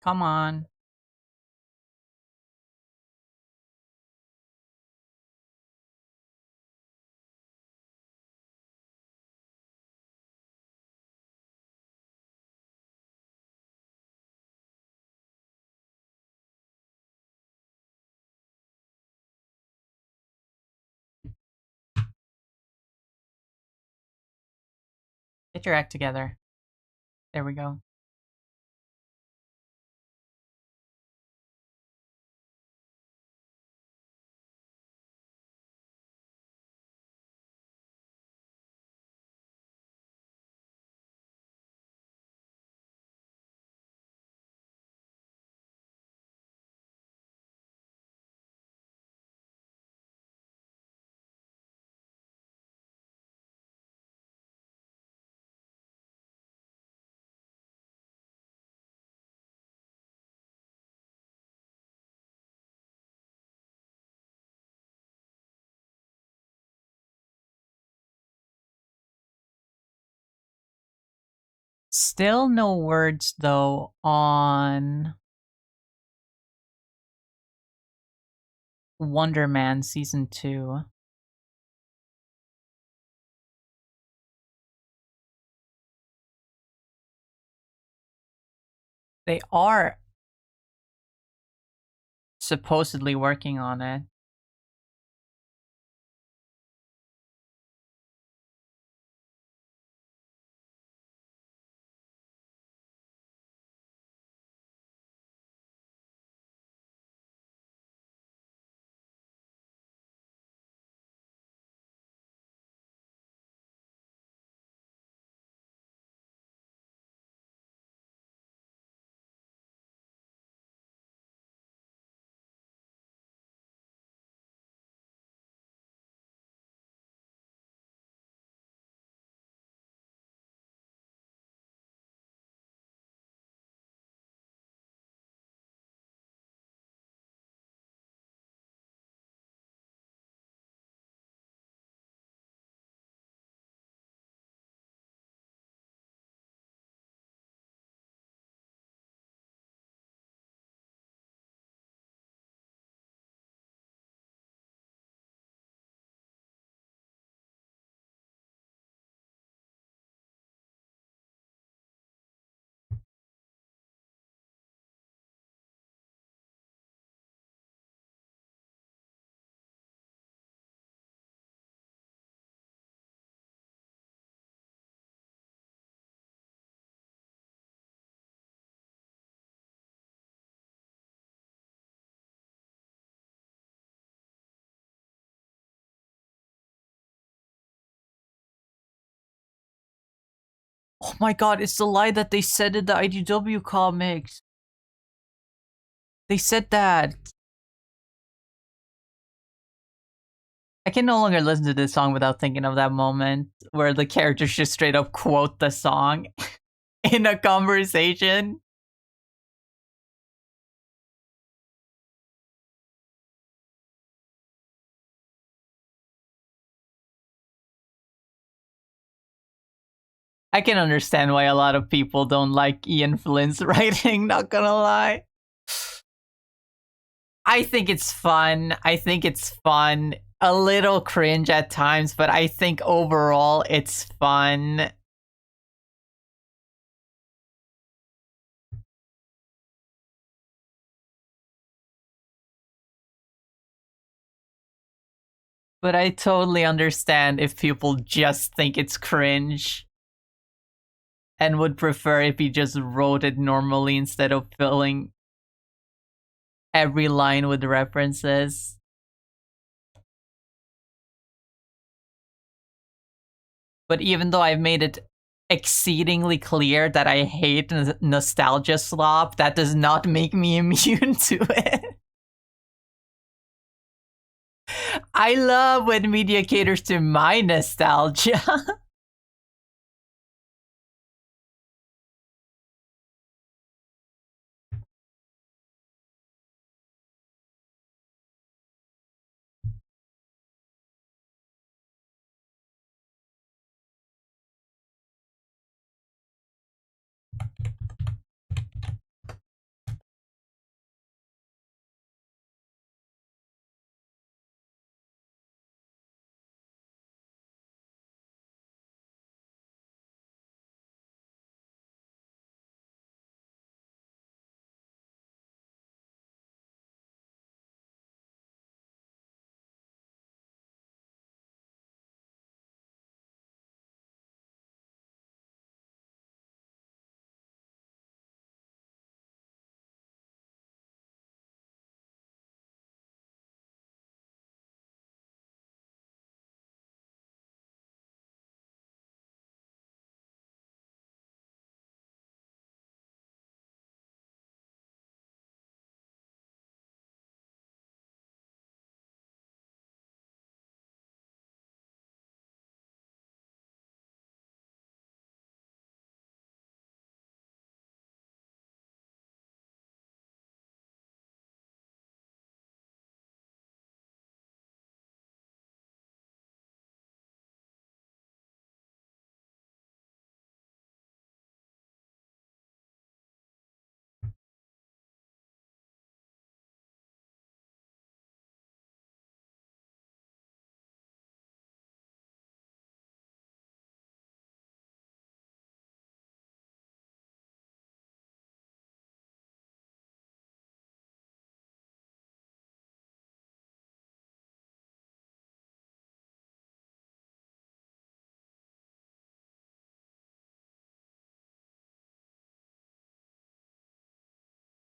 Come on. Get your act together. There we go. Still no words though on Wonder Man Season 2. They are supposedly working on it. Oh my god, it's the lie that they said in the IDW comics. They said that. I can no longer listen to this song without thinking of that moment where the characters just straight up quote the song in a conversation. I can understand why a lot of people don't like Ian Flynn's writing, not gonna lie. I think it's fun. I think it's fun. A little cringe at times, but I think overall it's fun. But I totally understand if people just think it's cringe and would prefer if he just wrote it normally instead of filling every line with references. But even though I've made it exceedingly clear that I hate nostalgia slop, that does not make me immune to it. I love when media caters to my nostalgia.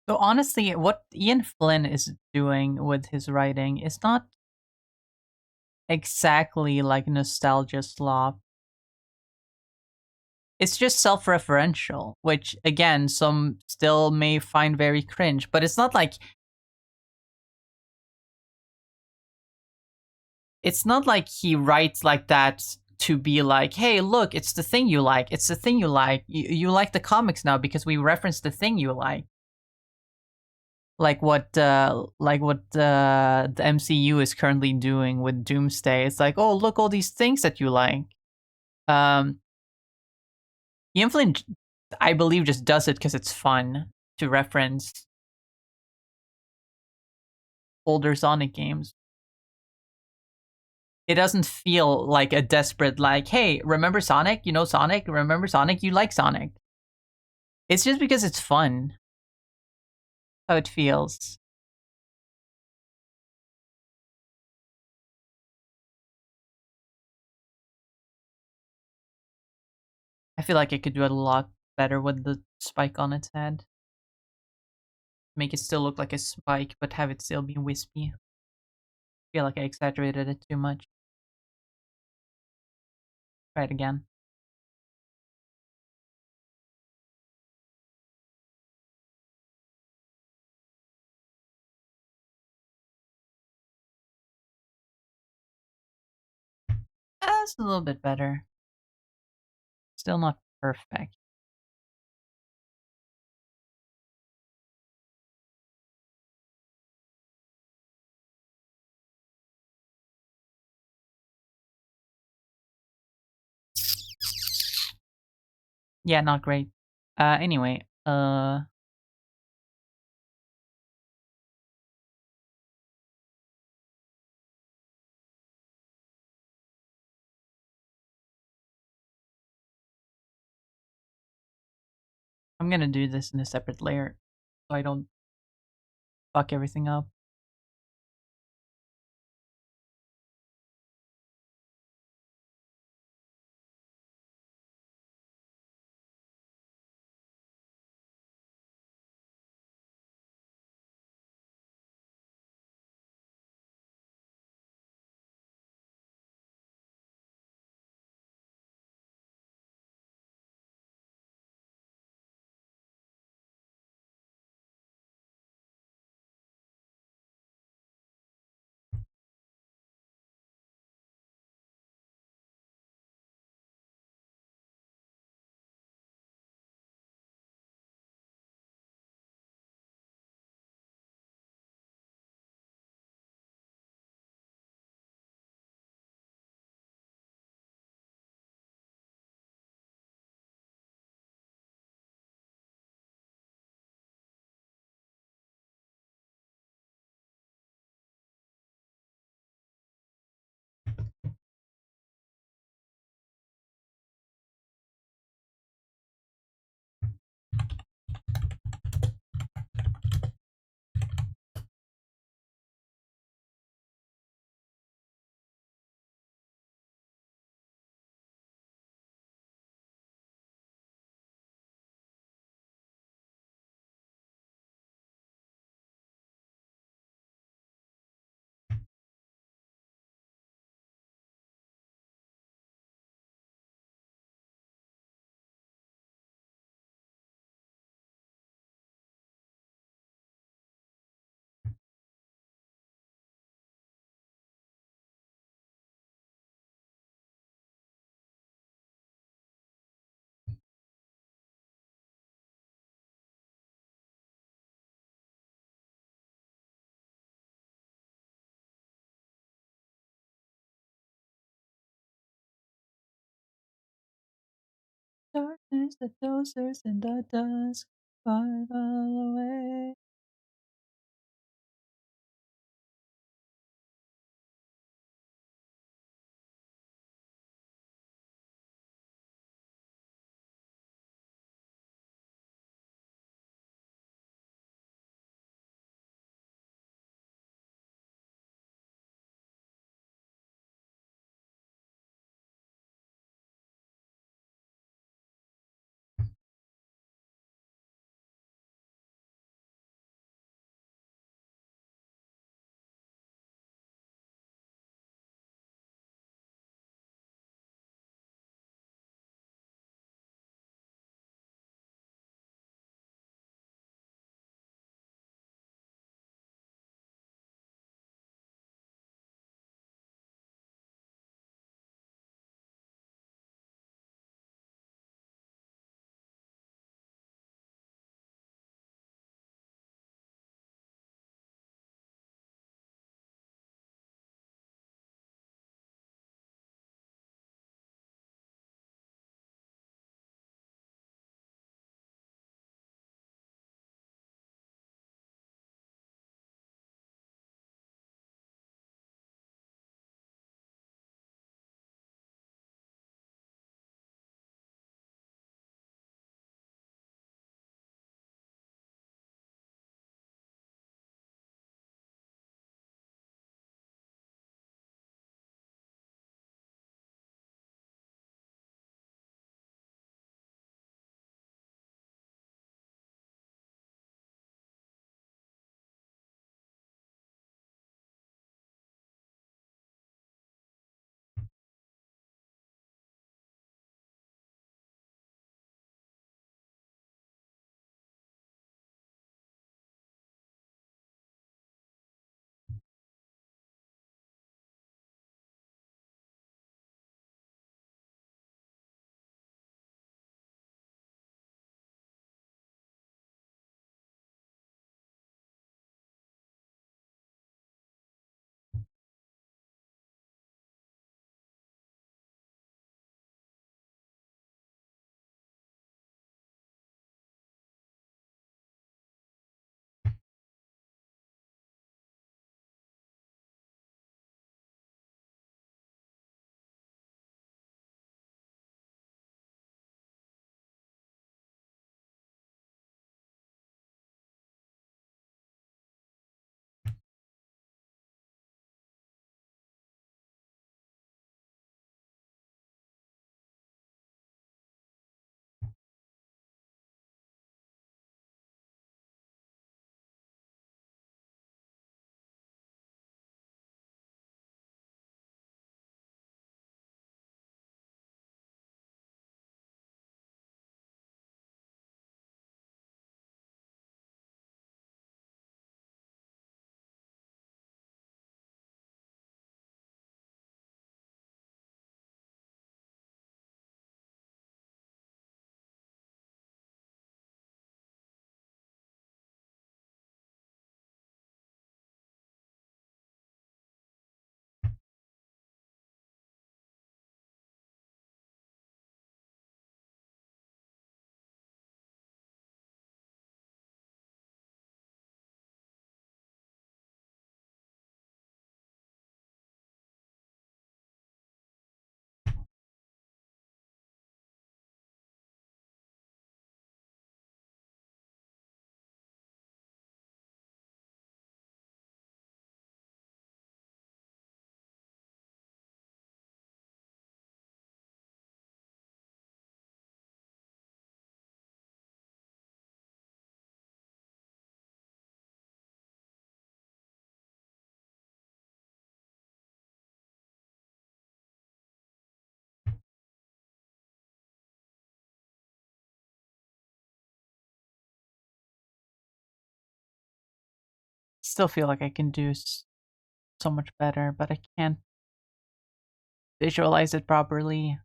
So honestly, what Ian Flynn is doing with his writing is not exactly like nostalgia slop. It's just self-referential, which again, some still may find very cringe, but it's not like he writes like that to be like, hey, look, it's the thing you like. It's the thing you like. You like the comics now because we reference the thing you like. Like what the MCU is currently doing with Doomsday. It's like, oh, look, all these things that you like. Um, Ian Flynn, I believe, just does it because it's fun to reference older Sonic games. It doesn't feel like a desperate, like, hey, remember Sonic? You know Sonic? Remember Sonic? You like Sonic. It's just because it's fun. How it feels. I feel like it could do a lot better with the spike on its head. Make it still look like a spike, but have it still be wispy. I feel like I exaggerated it too much. Try it again. It's a little bit better. Still not perfect. Yeah, not great. Anyway, I'm gonna do this in a separate layer so I don't fuck everything up. Darkness, the dozers in the dusk, far away. still feel like I can do so much better, but I can't visualize it properly.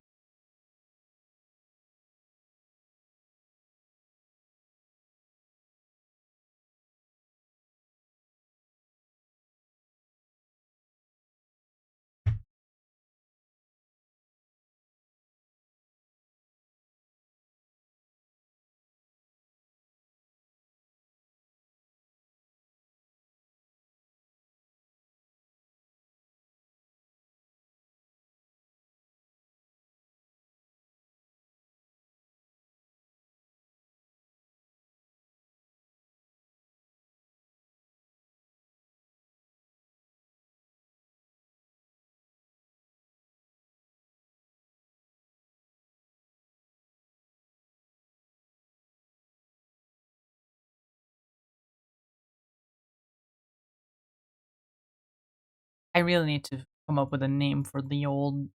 I really need to come up with a name for the old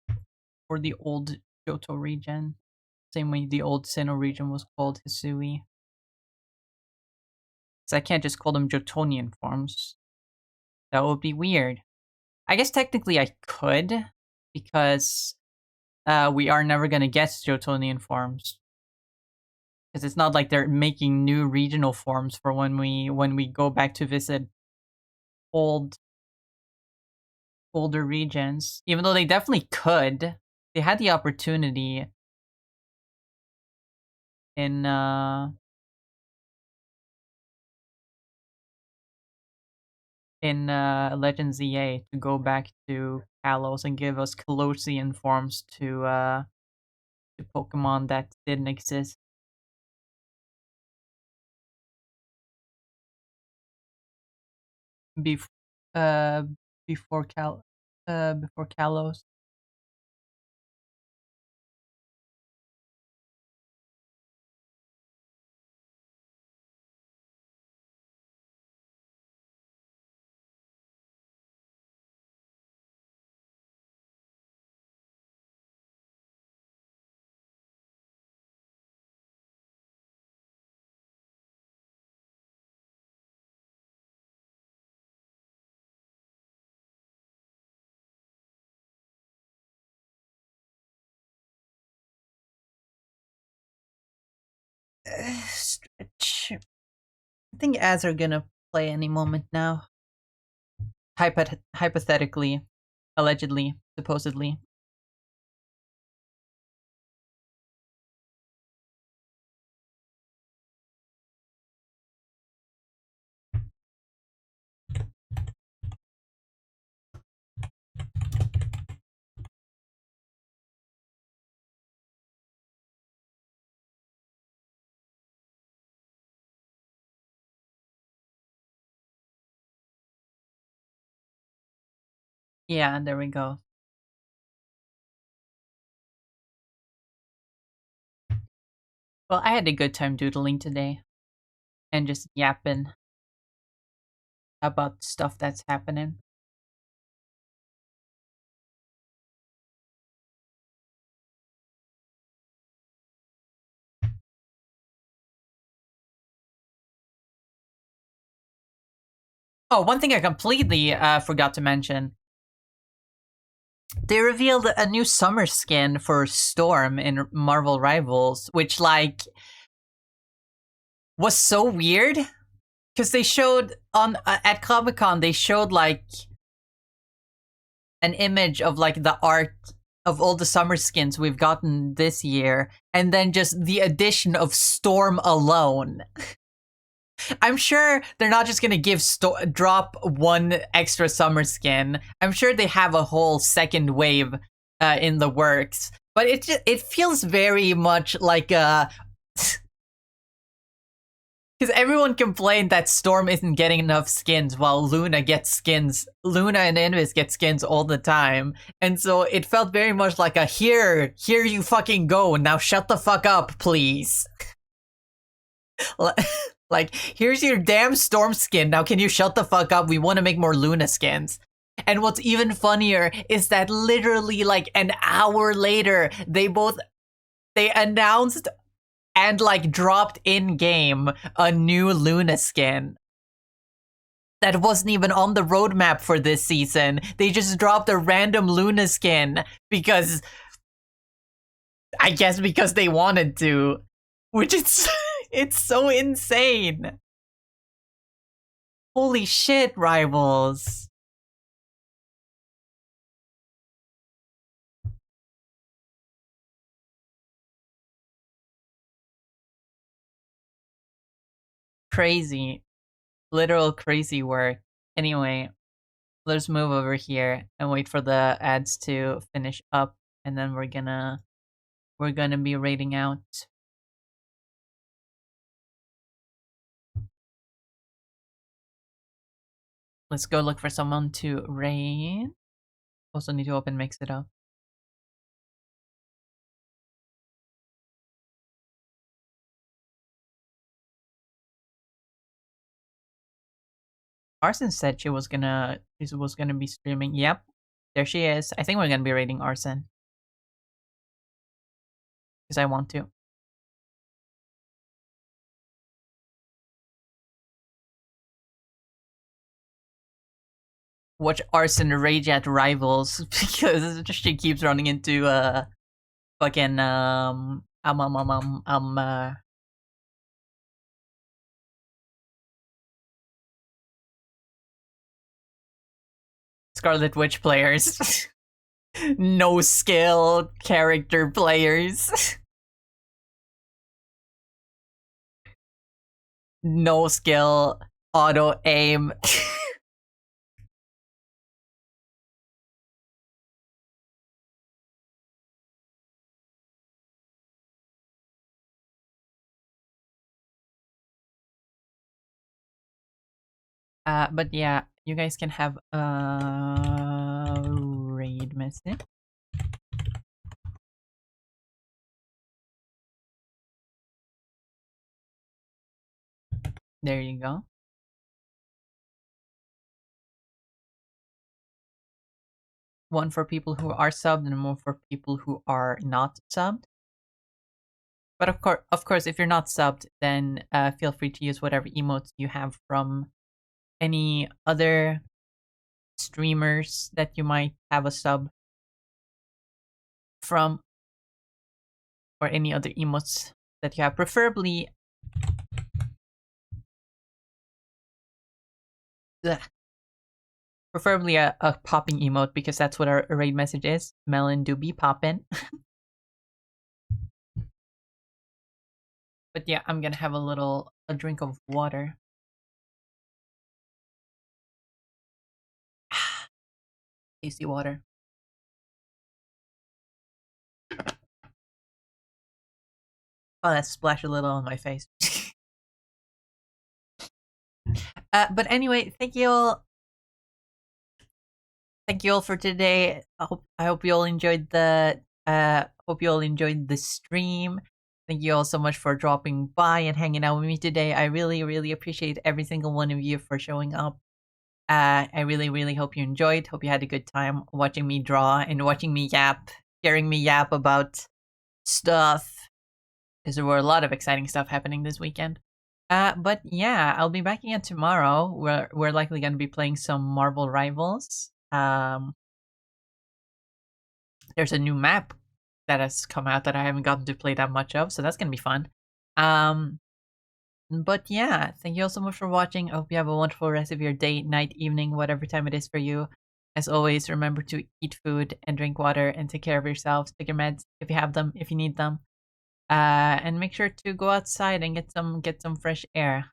Johto region. Same way the old Sinnoh region was called Hisui. So I can't just call them Jotonian forms. That would be weird. I guess technically I could, because we are never gonna get Jotonian forms. Because it's not like they're making new regional forms for when we go back to visit older regions. Even though they definitely could. They had the opportunity in Legends ZA to go back to Kalos and give us Kalosian forms to Pokemon that didn't exist. Bef- uh, before before Kalos. Stretch. I think ads are gonna play any moment now. Hypothetically, allegedly, supposedly. Yeah, there we go. Well, I had a good time doodling today and just yapping about stuff that's happening. Oh, one thing I completely forgot to mention. They revealed a new summer skin for Storm in Marvel Rivals, which, like, was so weird. Because they showed on at Comic-Con, they showed, like, an image of, like, the art of all the summer skins we've gotten this year, and then just the addition of Storm alone. I'm sure they're not just gonna drop one extra summer skin. I'm sure they have a whole second wave in the works. But it feels very much like a because everyone complained that Storm isn't getting enough skins while Luna gets skins. Luna and Invis get skins all the time. And so it felt very much like a here you fucking go. Now shut the fuck up, please. Like, here's your damn Storm skin. Now can you shut the fuck up? We want to make more Luna skins. And what's even funnier is that literally like an hour later, they announced and like dropped in game a new Luna skin. that wasn't even on the roadmap for this season. They just dropped a random Luna skin because, I guess, because they wanted to, which is it's so insane. Holy shit, rivals. Crazy. Literal crazy work. Anyway, let's move over here and wait for the ads to finish up, and then we're gonna be rating out. Let's go look for someone to raid. Also need to open mix it up. Arson said she was gonna be streaming. Yep, there she is. I think we're gonna be raiding Arson because I want to. Watch Arson rage at rivals because she keeps running into fucking Scarlet Witch players. No skill character players. No skill auto aim. But yeah, you guys can have a raid message. There you go. One for people who are subbed and one for people who are not subbed. But of course, if you're not subbed, then feel free to use whatever emotes you have from any other streamers that you might have a sub from, or any other emotes that you have, preferably a popping emote, because that's what our raid message is. Melon do be poppin'. But yeah, I'm gonna have a drink of water. Tasty water. Oh, that splashed a little on my face. But anyway, thank you all. Thank you all for today. I hope you all enjoyed the stream. Thank you all so much for dropping by and hanging out with me today. I really, really appreciate every single one of you for showing up. I really, really hope you enjoyed. Hope you had a good time watching me draw and watching me yap, hearing me yap about stuff, because there were a lot of exciting stuff happening this weekend. But yeah, I'll be back again tomorrow. We're likely going to be playing some Marvel Rivals. There's a new map that has come out that I haven't gotten to play that much of, so that's gonna be fun. But yeah, thank you all so much for watching. I hope you have a wonderful rest of your day, night, evening, whatever time it is for you. As always, remember to eat food and drink water and take care of yourselves. Take your meds if you have them, if you need them. And make sure to go outside and get some fresh air.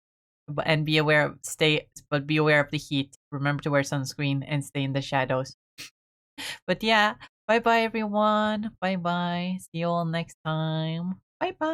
And be aware of the heat. Remember to wear sunscreen and stay in the shadows. But yeah, bye bye everyone. Bye bye. See you all next time. Bye bye.